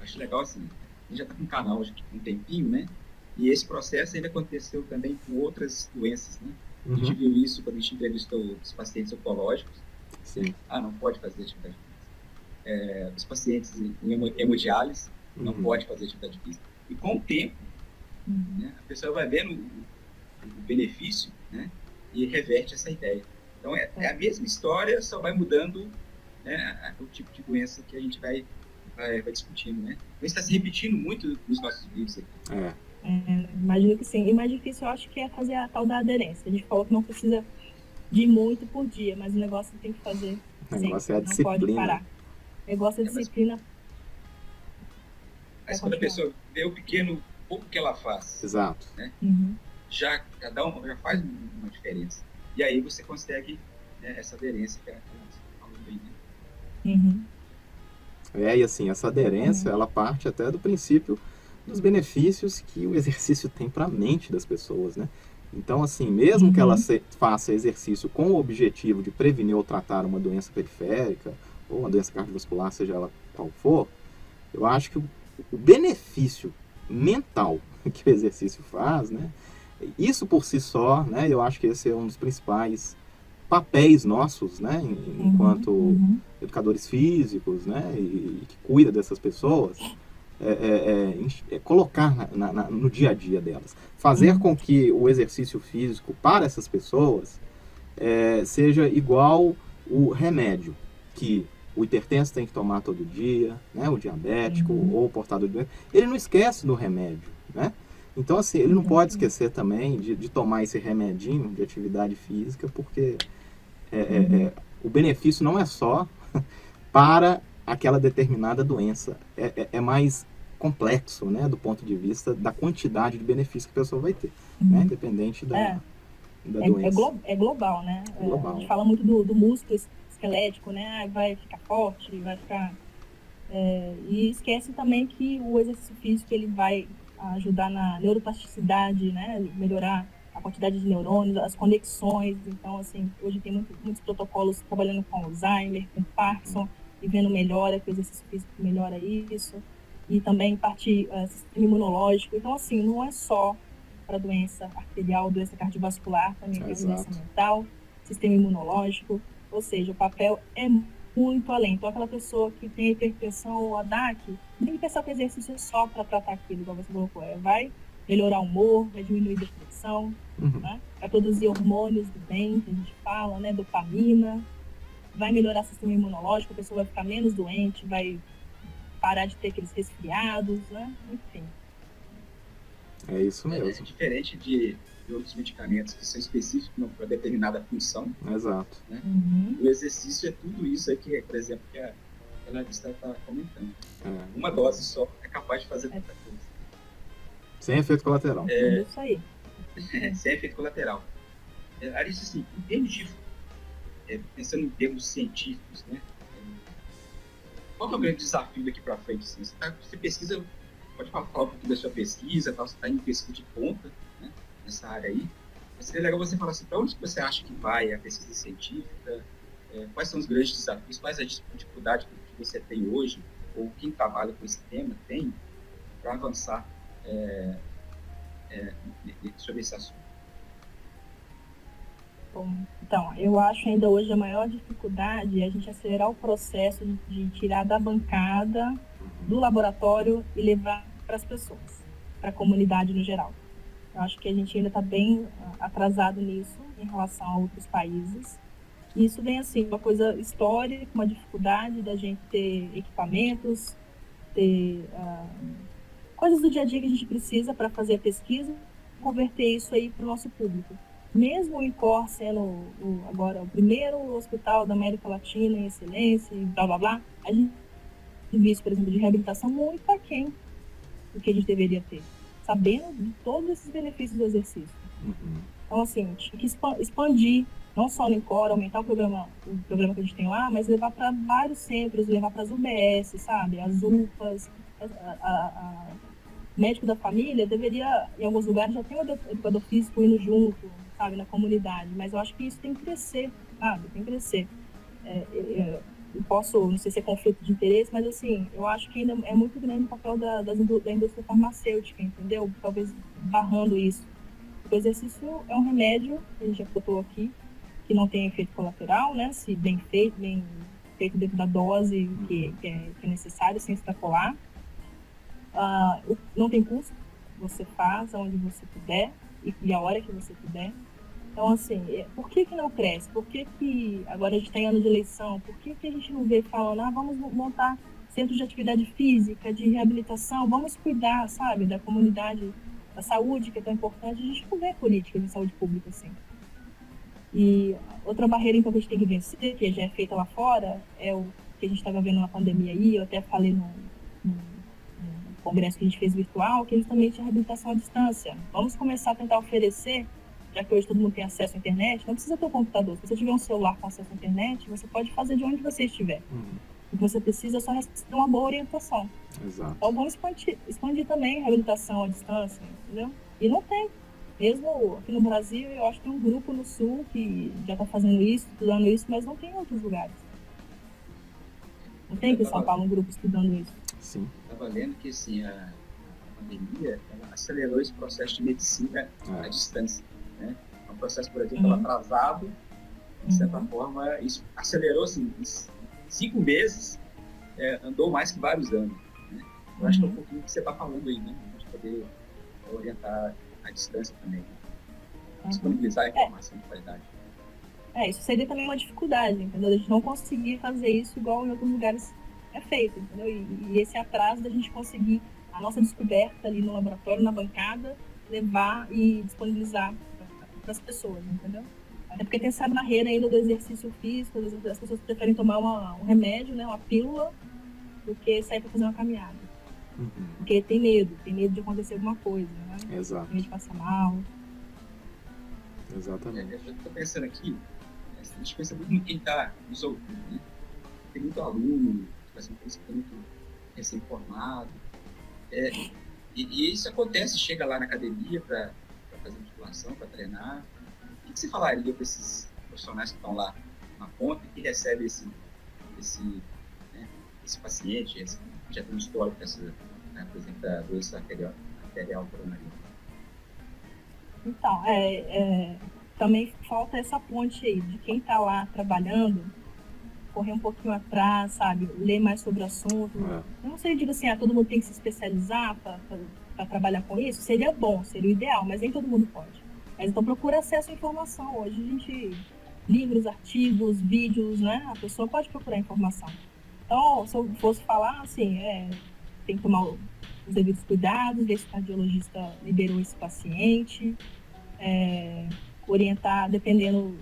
Acho legal, assim, a gente já está com um canal há um tempinho, né? E esse processo ainda aconteceu também com outras doenças, né? A gente viu isso quando a gente entrevistou os pacientes oncológicos. Sim. Não pode fazer atividade física. Os pacientes em hemodiálise não pode fazer atividade física. E com o tempo, né, a pessoa vai vendo o benefício, né? E reverte essa ideia. Então, é a mesma história, só vai mudando, né, o tipo de doença que a gente vai discutindo, né? Então, está se repetindo muito nos nossos vídeos aqui. Imagino que sim. E mais difícil, eu acho que é fazer a tal da aderência. A gente falou que não precisa de muito por dia, mas o negócio tem que fazer sempre. O negócio é a não disciplina. Pode parar. O negócio é disciplina. Mas quando a pessoa vê o pequeno pouco que ela faz, exato, né? Já faz uma diferença. E aí você consegue, né, essa aderência que a gente falou bem, né? E assim, essa aderência, ela parte até do princípio dos benefícios que o exercício tem para a mente das pessoas, né? Então, assim, mesmo que ela faça exercício com o objetivo de prevenir ou tratar uma doença periférica, ou uma doença cardiovascular, seja ela qual for, eu acho que o benefício mental que o exercício faz, né? Isso por si só, né? Eu acho que esse é um dos principais papéis nossos, né? Enquanto educadores físicos, né? E que cuida dessas pessoas, colocar no dia a dia delas. Fazer com que o exercício físico para essas pessoas seja igual o remédio que o hipertenso tem que tomar todo dia, né? O diabético ou o portador de doença. Ele não esquece do remédio, né? Então, assim, ele não pode esquecer também de tomar esse remedinho de atividade física, porque o benefício não é só para aquela determinada doença. É mais complexo, né, do ponto de vista da quantidade de benefício que a pessoa vai ter, né, independente da doença. É global, né? Global. A gente fala muito do músculo esquelético, né? Vai ficar forte, vai ficar... e esquece também que o exercício físico ele vai ajudar na neuroplasticidade, né? Melhorar a quantidade de neurônios, as conexões. Então, assim, hoje tem muitos protocolos trabalhando com Alzheimer, com Parkinson, e vendo melhora, que o exercício físico melhora isso. e também parte sistema imunológico. Então, assim, não é só para doença arterial, doença cardiovascular, também tem doença mental, sistema imunológico, ou seja, o papel é muito além. Então, aquela pessoa que tem hipertensão ou ADAC, não tem que pensar que o exercício é só para tratar aquilo, igual você colocou, vai melhorar o humor, vai diminuir a depressão, né? Vai produzir hormônios do bem, que a gente fala, né? Dopamina, vai melhorar o sistema imunológico, a pessoa vai ficar menos doente, vai parar de ter aqueles resfriados, né? Enfim. É isso mesmo. É diferente de outros medicamentos que são específicos para determinada função. Exato. Né? O exercício é tudo isso aqui, por exemplo, que a Larissa está comentando. Uma dose só é capaz de fazer tanta coisa. Sem efeito colateral. É isso aí. Sem efeito colateral. Larissa, assim, em termos de, pensando em termos científicos, né? Qual que é o grande desafio daqui para frente? Assim? Você pesquisa, pode falar um pouco da sua pesquisa, tal, você está em pesquisa de ponta, né, nessa área aí. Mas seria legal você falar assim, para onde você acha que vai a pesquisa científica? Quais são os grandes desafios? Quais a dificuldade que você tem hoje, ou quem trabalha com esse tema tem, para avançar sobre esse assunto? Bom, então, eu acho ainda hoje a maior dificuldade é a gente acelerar o processo de tirar da bancada, do laboratório e levar para as pessoas, para a comunidade no geral. Eu acho que a gente ainda está bem atrasado nisso em relação a outros países. E isso vem assim, uma coisa histórica, uma dificuldade da gente ter equipamentos, ter coisas do dia a dia que a gente precisa para fazer a pesquisa, converter isso aí para o nosso público. Mesmo o INCOR sendo agora o primeiro hospital da América Latina em excelência e blá blá blá, a gente tem visto, por exemplo, de reabilitação muito aquém do que a gente deveria ter, sabendo de todos esses benefícios do exercício. Então, assim, tinha que expandir, não só no INCOR, aumentar o programa que a gente tem lá, mas levar para vários centros, levar para as UBS, sabe, as UPAs, médico da família deveria, em alguns lugares, já ter um educador físico indo junto, sabe, na comunidade, mas eu acho que isso tem que crescer, sabe, tem que crescer. Eu posso, não sei se é conflito de interesse, mas assim, eu acho que ainda é muito grande o papel da indústria farmacêutica, entendeu? Talvez barrando isso. O exercício é um remédio, que a gente já botou aqui, que não tem efeito colateral, né, se bem feito dentro da dose que é necessário, sem extrapolar. Não tem custo, você faz onde você puder e a hora que você puder. Então, assim, por que não cresce? Por que agora a gente está em ano de eleição? Por que a gente não vê falando, vamos montar centros de atividade física, de reabilitação, vamos cuidar, sabe, da comunidade, da saúde, que é tão importante. A gente não vê política de saúde pública assim. E outra barreira, então, que a gente tem que vencer, que já é feita lá fora, é o que a gente estava vendo na pandemia aí. Eu até falei no congresso que a gente fez virtual, que é justamente a reabilitação à distância. Vamos começar a tentar oferecer, já que hoje todo mundo tem acesso à internet, não precisa ter um computador. Se você tiver um celular com acesso à internet, você pode fazer de onde você estiver. O que você precisa é só receber uma boa orientação. Exato. Então vamos expandir também a reabilitação à distância, entendeu? E não tem. Mesmo aqui no Brasil, eu acho que tem um grupo no Sul que já está fazendo isso, estudando isso, mas não tem em outros lugares. Não tem aqui em São Paulo um grupo estudando isso. Sim. Estava lendo que assim, a pandemia acelerou esse processo de medicina à distância. Né? É um processo, por exemplo, estava atrasado, de certa forma, isso acelerou assim, em 5 meses, andou mais que vários anos. Né? Eu acho que é um pouquinho que você está falando aí, né? A gente poder orientar à distância também, disponibilizar a informação de qualidade. Isso seria também uma dificuldade, entendeu? A gente não conseguir fazer isso igual em outros lugares é feito, entendeu? E esse atraso da gente conseguir a nossa descoberta ali no laboratório, na bancada, levar e disponibilizar para as pessoas, entendeu? Até porque tem essa barreira ainda do exercício físico, as pessoas preferem tomar um remédio, né, uma pílula, do que sair para fazer uma caminhada. Porque tem medo de acontecer alguma coisa, né? Exato. Tem medo de passar mal. Exatamente. Eu estou pensando aqui, a gente pensa muito em quem está nos ouvindo, né? Tem muito aluno, muito recém-formado, e isso acontece, chega lá na academia para fazer musculação, para treinar. O que você falaria para esses profissionais que estão lá na ponta e que recebem esse paciente, já tem um histórico apresenta doença arterial coronariana. Então, também falta essa ponte aí de quem está lá trabalhando, correr um pouquinho atrás, sabe? Ler mais sobre o assunto. Eu não sei, digo assim, todo mundo tem que se especializar para trabalhar com isso. Seria bom, seria o ideal, mas nem todo mundo pode. Mas então procura acesso à informação. Hoje a gente, livros, artigos, vídeos, né? A pessoa pode procurar informação. Então, se eu fosse falar, assim, tem que tomar os devidos cuidados, ver se o cardiologista liberou esse paciente, orientar, dependendo,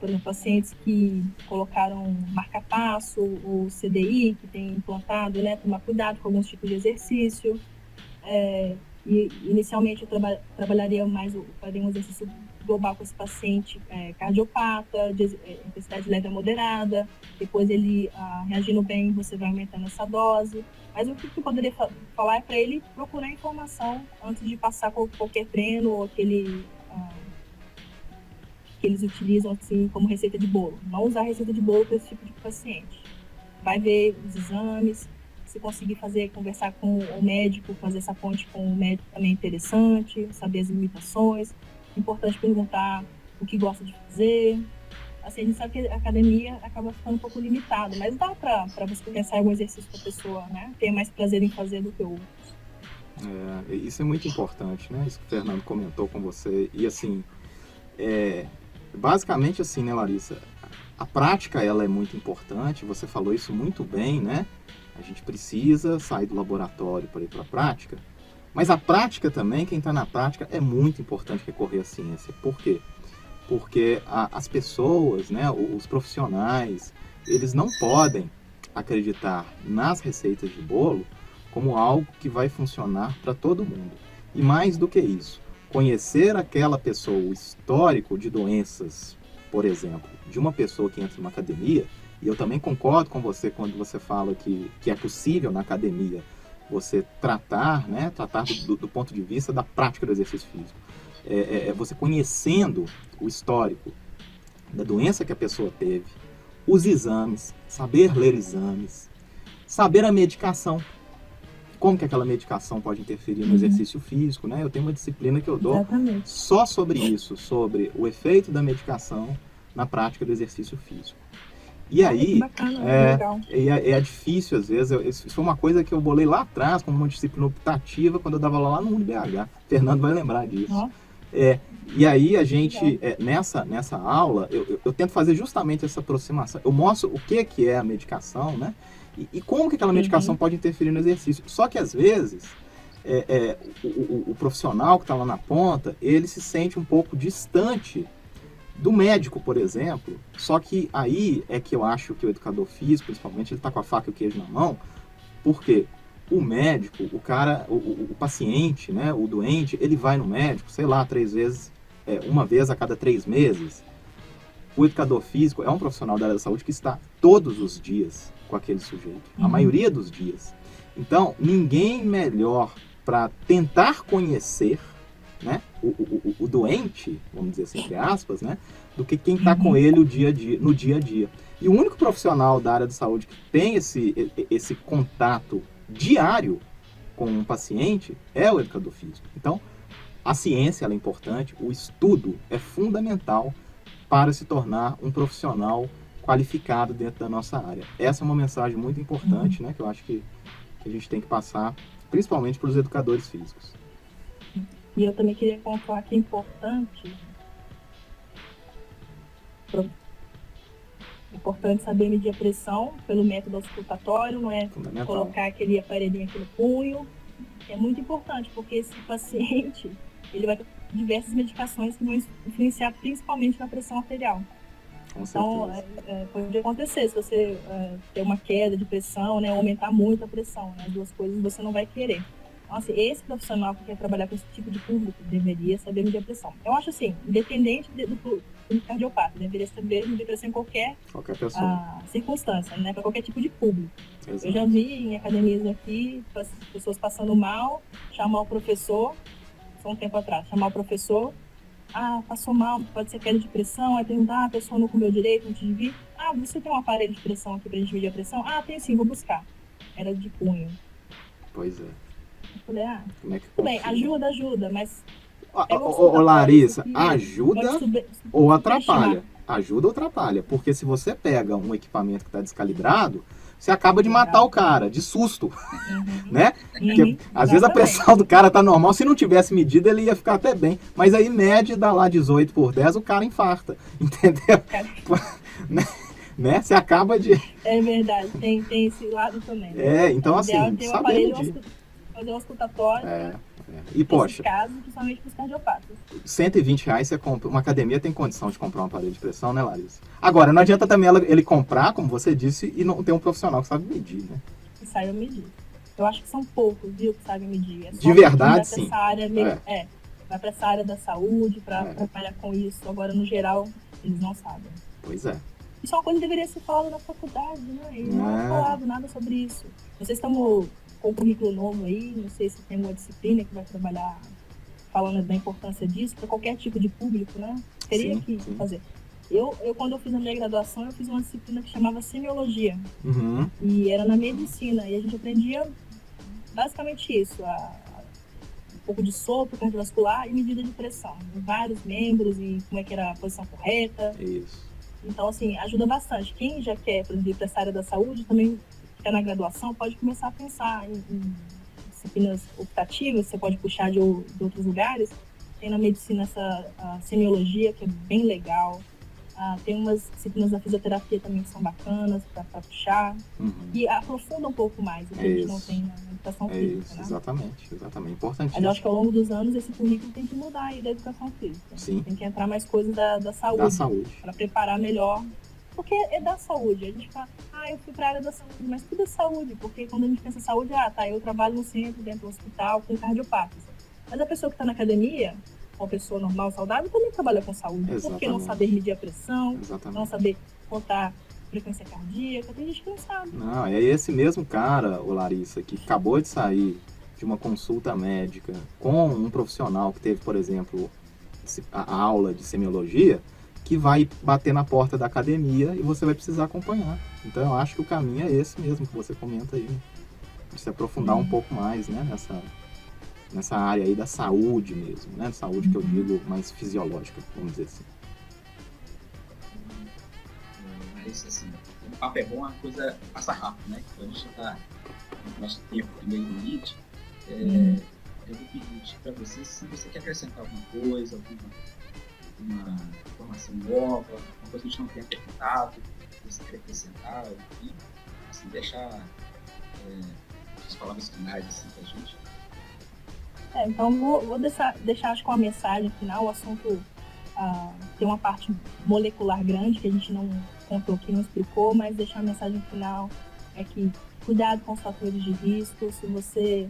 por exemplo, pacientes que colocaram marca-passo, ou CDI, que tem implantado, né, tomar cuidado com alguns tipos de exercício. E inicialmente eu trabalharia mais, faria um exercício global com esse paciente cardiopata, de intensidade leve a moderada. Depois ele reagindo bem, você vai aumentando essa dose. Mas o que eu poderia falar é para ele procurar informação antes de passar qualquer treino ou aquele que eles utilizam assim como receita de bolo. Não usar receita de bolo para esse tipo de paciente. Vai ver os exames, se conseguir conversar com o médico, fazer essa ponte com o médico também é interessante, saber as limitações. É importante perguntar o que gosta de fazer. Assim, a gente sabe que a academia acaba ficando um pouco limitada, mas dá para você pensar em algum exercício para a pessoa, né, ter mais prazer em fazer do que outros. Isso é muito importante, né? Isso que o Fernando comentou com você. E assim, basicamente assim, né, Larissa? A prática, ela é muito importante, você falou isso muito bem, né? A gente precisa sair do laboratório para ir para a prática, mas a prática também, quem está na prática, é muito importante recorrer à ciência. Por quê? Porque as pessoas, né, os profissionais, eles não podem acreditar nas receitas de bolo como algo que vai funcionar para todo mundo. E mais do que isso, conhecer aquela pessoa, o histórico de doenças, por exemplo, de uma pessoa que entra numa academia, e eu também concordo com você quando você fala que é possível na academia você tratar do ponto de vista da prática do exercício físico. Você conhecendo o histórico da doença que a pessoa teve, os exames, saber ler exames, saber a medicação, como que aquela medicação pode interferir no exercício físico, né? Eu tenho uma disciplina que eu dou Exatamente. só sobre isso, sobre o efeito da medicação na prática do exercício físico. E aí, bacana, legal. É difícil às vezes, isso foi uma coisa que eu bolei lá atrás como uma disciplina optativa quando eu dava lá no UniBH. Fernando vai lembrar disso. E aí a gente, nessa aula, eu tento fazer justamente essa aproximação. Eu mostro o que é a medicação, né? E como que aquela medicação pode interferir no exercício. Só que às vezes, o profissional que está lá na ponta, ele se sente um pouco distante do médico, por exemplo. Só que aí é que eu acho que o educador físico, principalmente, ele está com a faca e o queijo na mão, porque o médico, o paciente, né, o doente, ele vai no médico, sei lá, 3 vezes, uma vez a cada 3 meses. O educador físico é um profissional da área da saúde que está todos os dias com aquele sujeito, a maioria dos dias. Então, ninguém melhor para tentar conhecer, né, o doente, vamos dizer assim, entre aspas, né, do que quem está com ele no dia a dia. E o único profissional da área da saúde que tem esse contato diário com um paciente é o educador físico. Então, a ciência ela é importante, o estudo é fundamental para se tornar um profissional qualificado dentro da nossa área. Essa é uma mensagem muito importante, né, que eu acho que a gente tem que passar, principalmente para os educadores físicos. E eu também queria pontuar que é importante saber medir a pressão pelo método auscultatório, não é colocar aquele aparelhinho aqui no punho. É muito importante, porque esse paciente ele vai ter diversas medicações que vão influenciar principalmente na pressão arterial. Então, pode acontecer, se você ter uma queda de pressão, né, aumentar muito a pressão, né, as duas coisas você não vai querer. Então, assim, esse profissional que quer trabalhar com esse tipo de público deveria saber medir a pressão. Eu acho assim, independente do cardiopata, deveria saber medir a pressão em qualquer circunstância, né, para qualquer tipo de público. Exato. Eu já vi em academias aqui, pessoas passando mal, chamar o professor, só um tempo atrás, chamar o professor, passou mal, pode ser queda de pressão, aí perguntar, a pessoa não comeu direito antes de vir. Você tem um aparelho de pressão aqui pra gente medir a pressão? Tem sim, vou buscar. Era de punho. Pois é. Eu falei, Como é que tudo bem, confia? ajuda, mas Ô, Larissa, ajuda ou atrapalha? Ajuda ou atrapalha? Porque se você pega um equipamento que está descalibrado, você acaba de matar o cara, de susto, né? Porque às vezes a pressão do cara tá normal, se não tivesse medida ele ia ficar até bem, mas aí mede, dá lá 18/10, o cara infarta, entendeu? Né? Você acaba de... É verdade, tem esse lado também. Então assim, tem um saber aparelho medir. fazer um auscultatório, E poxa, casos, principalmente para os cardiopatas. R$ 120 você compra. Uma academia tem condição de comprar um aparelho de pressão, né, Larissa? Agora, não adianta também ele comprar, como você disse, e não ter um profissional que sabe medir, né? Que saiba medir. Eu acho que são poucos, viu, que sabem medir. De verdade, sim. Vai para essa área da saúde, para trabalhar com isso. Agora, no geral, eles não sabem. Pois é. Isso é uma coisa que deveria ser falada na faculdade, né? E não é falado nada sobre isso. Vocês estão com um currículo novo aí, não sei se tem uma disciplina que vai trabalhar falando da importância disso para qualquer tipo de público, né? Teria que fazer. Eu, quando eu fiz a minha graduação, eu fiz uma disciplina que chamava semiologia. E era na medicina. E a gente aprendia basicamente isso. Um pouco de sopro cardiovascular e medida de pressão. Em vários membros e como é que era a posição correta. Isso. Então, assim, ajuda bastante. Quem já quer, por exemplo, ir para essa área da saúde, também quer na graduação, pode começar a pensar em disciplinas optativas, você pode puxar de outros lugares. Tem na medicina essa semiologia, que é bem legal. Tem umas disciplinas da fisioterapia também que são bacanas para puxar. E aprofunda um pouco mais o que a gente não tem na educação física. Isso, né? Exatamente. Importantíssimo. Mas eu acho que ao longo dos anos esse currículo tem que mudar aí da educação física. Sim. Tem que entrar mais coisas da saúde. Para preparar melhor. Porque é da saúde. A gente fala, eu fui para a área da saúde, mas tudo é saúde. Porque quando a gente pensa em saúde, eu trabalho no centro, dentro do hospital, com cardiopatas. Mas a pessoa que está na academia, uma pessoa normal, saudável, também trabalha com saúde. Exatamente. Porque não saber medir a pressão, Exatamente. não saber contar frequência cardíaca, tem gente que não sabe. Não, é esse mesmo cara, o Larissa, que acabou de sair de uma consulta médica com um profissional que teve, por exemplo, a aula de semiologia, que vai bater na porta da academia e você vai precisar acompanhar. Então eu acho que o caminho é esse mesmo que você comenta aí, né? De se aprofundar um pouco mais, né, nessa área aí da saúde mesmo, né? Saúde que eu digo mais fisiológica, vamos dizer assim. Mas assim, o papo é bom, a coisa passa rápido, né? Então a gente está no nosso tempo de meio limite. Eu vou pedir para você se você quer acrescentar alguma coisa, uma informação nova, uma coisa que a gente não tenha perguntado, que você quer acrescentar, enfim, assim, deixar as palavras finais assim, para a gente. Então vou deixar acho que uma mensagem final. O assunto tem uma parte molecular grande que a gente não contou aqui, não explicou, mas deixar a mensagem final é que cuidado com os fatores de risco. Se você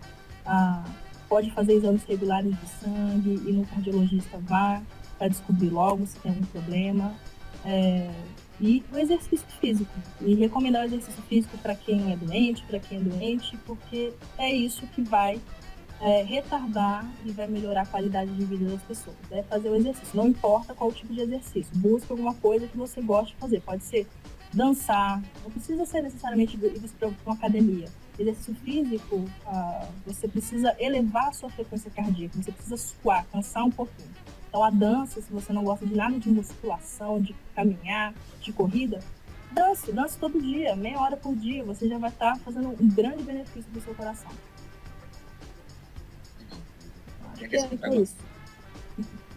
pode fazer exames regulares de sangue e no cardiologista vá para descobrir logo se tem algum problema. E o exercício físico. E recomendar o exercício físico para quem é doente, porque é isso que vai retardar e vai melhorar a qualidade de vida das pessoas. É fazer o exercício. Não importa qual tipo de exercício. Busque alguma coisa que você goste de fazer. Pode ser dançar. Não precisa ser necessariamente ir para uma academia. Exercício físico, você precisa elevar a sua frequência cardíaca. Você precisa suar, cansar um pouquinho. Então a dança, se você não gosta de nada de musculação, de caminhar, de corrida, dance todo dia, meia hora por dia. Você já vai estar fazendo um grande benefício para o seu coração. É isso.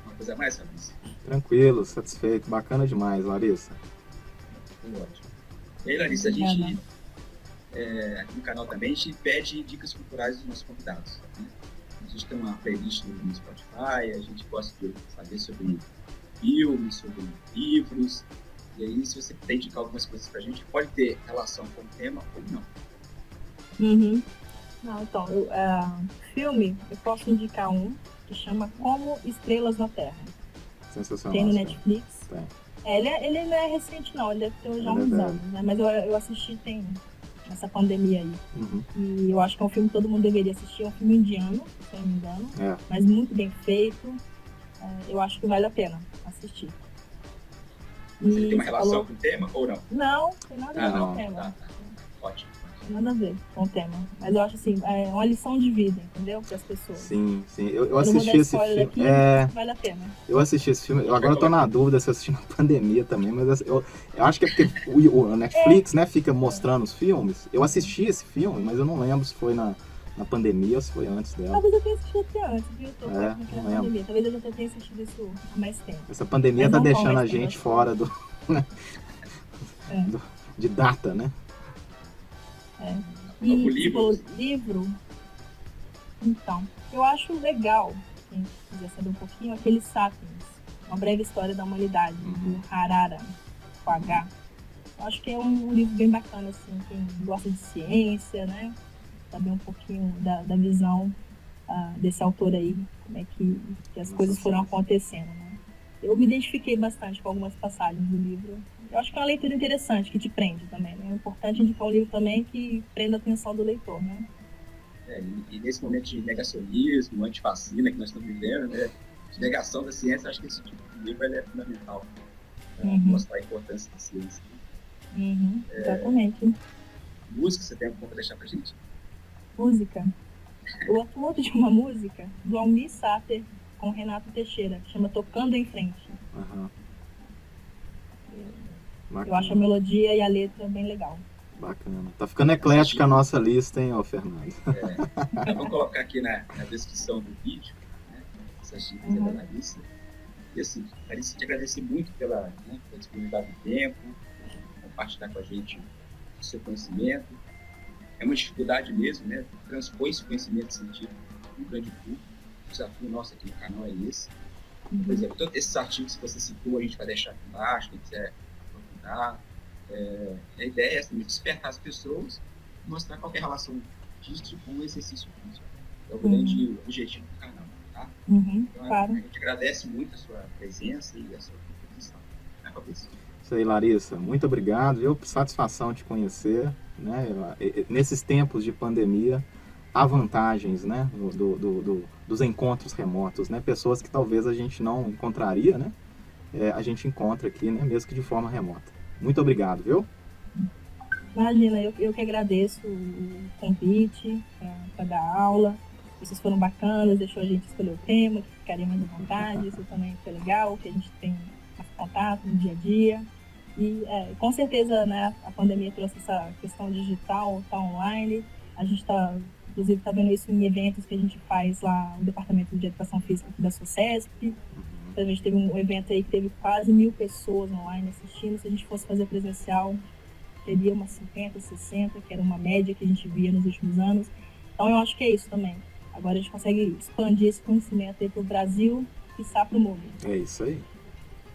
Uma coisa mais, Fabrício? Tranquilo, satisfeito, bacana demais, Larissa. Ótimo. E aí, Larissa, a gente, aqui no canal também, a gente pede dicas culturais dos nossos convidados, né? A gente tem uma playlist no Spotify, a gente gosta de saber sobre filmes, sobre livros, e aí se você puder indicar algumas coisas pra gente, pode ter relação com o tema ou não. Não, então, filme, eu posso indicar um que chama Como Estrelas na Terra. Sensacional. Tem no Netflix. Tem. Ele não é recente não, ele deve ter já uns anos, né? Mas eu assisti tem essa pandemia aí. E eu acho que é um filme que todo mundo deveria assistir, é um filme indiano, se eu não me engano, mas muito bem feito. Eu acho que vale a pena assistir. Você tem uma relação com o tema ou não? Não, tem nada a ver com o tema. Ótimo. nada a ver com o tema. Mas eu acho assim, é uma lição de vida, entendeu? Para as pessoas. Sim. Eu Eu não vou assisti dar esse spoiler filme. aqui, vale a pena. Eu assisti esse filme. Agora eu tô na dúvida se eu assisti na pandemia também, mas eu acho que é porque o Netflix, né, fica mostrando os filmes. Eu assisti esse filme, mas eu não lembro se foi na pandemia ou se foi antes dela. Talvez eu tenha assistido até antes, viu? Tô Não lembro. pandemia. Talvez eu já tenha assistido isso há mais tempo. Essa pandemia Mas tá não tão deixando a mais tempo, gente acho que- fora do, É. de data, né? E Novo você livro? falou livro, então, eu acho legal, quem quiser saber um pouquinho, aquele Sapiens, Uma Breve História da Humanidade, do Harari, com H. Eu acho que é um livro bem bacana, assim, quem gosta de ciência, né? Saber um pouquinho da visão desse autor aí, como é que as coisas foram acontecendo, né? Eu me identifiquei bastante com algumas passagens do livro. Eu acho que é uma leitura interessante, que te prende também, né? É importante indicar um livro também que prenda a atenção do leitor, né? E nesse momento de negacionismo, antifacina que nós estamos vivendo, né? De negação da ciência, acho que esse tipo de livro é fundamental para mostrar a importância da ciência. Exatamente. Música, você tem alguma para deixar pra gente? Música. Eu gosto muito de uma música do Almir Sater com Renato Teixeira, que chama Tocando em Frente. Eu acho a melodia e a letra bem legal. Bacana. Tá ficando eclética a nossa lista, hein, ô Fernando? Eu vou colocar aqui na descrição do vídeo, né, essas dicas da Larissa. E assim, Larissa, te agradecer muito pela disponibilidade do tempo, compartilhar com a gente o seu conhecimento. É uma dificuldade mesmo, né? Transpor esse conhecimento científico no grande público. O desafio nosso aqui no canal é esse. Por exemplo, todos esses artigos que você citou, a gente vai deixar aqui embaixo, quem quiser aprofundar. A ideia é assim, despertar as pessoas e mostrar qual é a relação disso com o exercício físico. É o grande objetivo do canal, tá? Então, claro. A gente agradece muito a sua presença e a sua contribuição. Né, Fabrício? Isso aí, Larissa. Muito obrigado. Satisfação te conhecer, né? Nesses tempos de pandemia, há vantagens, né? Dos encontros remotos, né? Pessoas que talvez a gente não encontraria, né? A gente encontra aqui, né? Mesmo que de forma remota. Muito obrigado, viu? Imagina, eu que agradeço o convite para dar aula. Vocês foram bacanas, deixou a gente escolher o tema, que ficaria mais à vontade. Isso também foi legal, que a gente tem contato no dia a dia. E com certeza, né, a pandemia trouxe essa questão digital, tá online. A gente inclusive, está vendo isso em eventos que a gente faz lá no Departamento de Educação Física da SUCESP. A gente teve um evento aí que teve quase 1.000 pessoas online assistindo. Se a gente fosse fazer presencial, teria umas 50, 60, que era uma média que a gente via nos últimos anos. Então, eu acho que é isso também. Agora a gente consegue expandir esse conhecimento aí para o Brasil e para o mundo. É isso aí.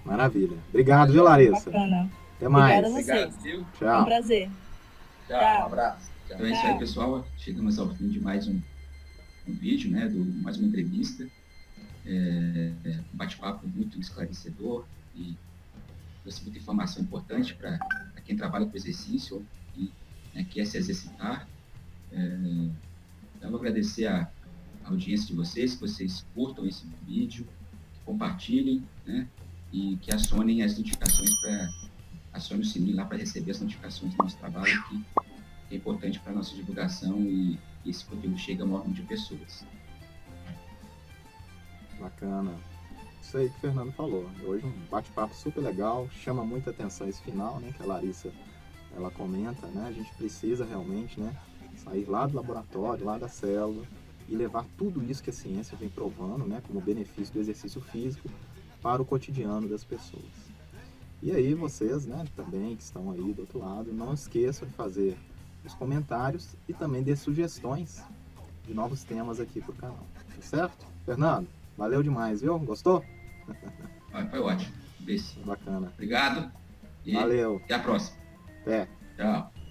Maravilha. Obrigado, viu, Larissa? Bacana. Até mais. Obrigada a vocês. Obrigado, viu? Foi um prazer. Tchau. Um abraço. Então é isso aí, pessoal. Chegamos ao fim de mais um vídeo, né? Mais uma entrevista. Um bate-papo muito esclarecedor e trouxe muita informação importante para quem trabalha com exercício e quer se exercitar. Então, eu vou agradecer a audiência de vocês, que vocês curtam esse vídeo, que compartilhem, né? E que acionem as notificações acione o sininho lá para receber as notificações do nosso trabalho, que é importante para a nossa divulgação e esse conteúdo chega a maior número de pessoas. Bacana. Isso aí que o Fernando falou. Hoje um bate-papo super legal, chama muita atenção esse final, né, que a Larissa ela comenta, né? A gente precisa realmente, né, sair lá do laboratório, lá da célula e levar tudo isso que a ciência vem provando, né, como benefício do exercício físico para o cotidiano das pessoas. E aí vocês, né, também que estão aí do outro lado, não esqueçam de fazer os comentários e também de sugestões de novos temas aqui para o canal, tá certo? Fernando, valeu demais, viu? Gostou? Foi ótimo. Beijo. Bacana. Obrigado. E valeu. até a próxima. Até. Tchau.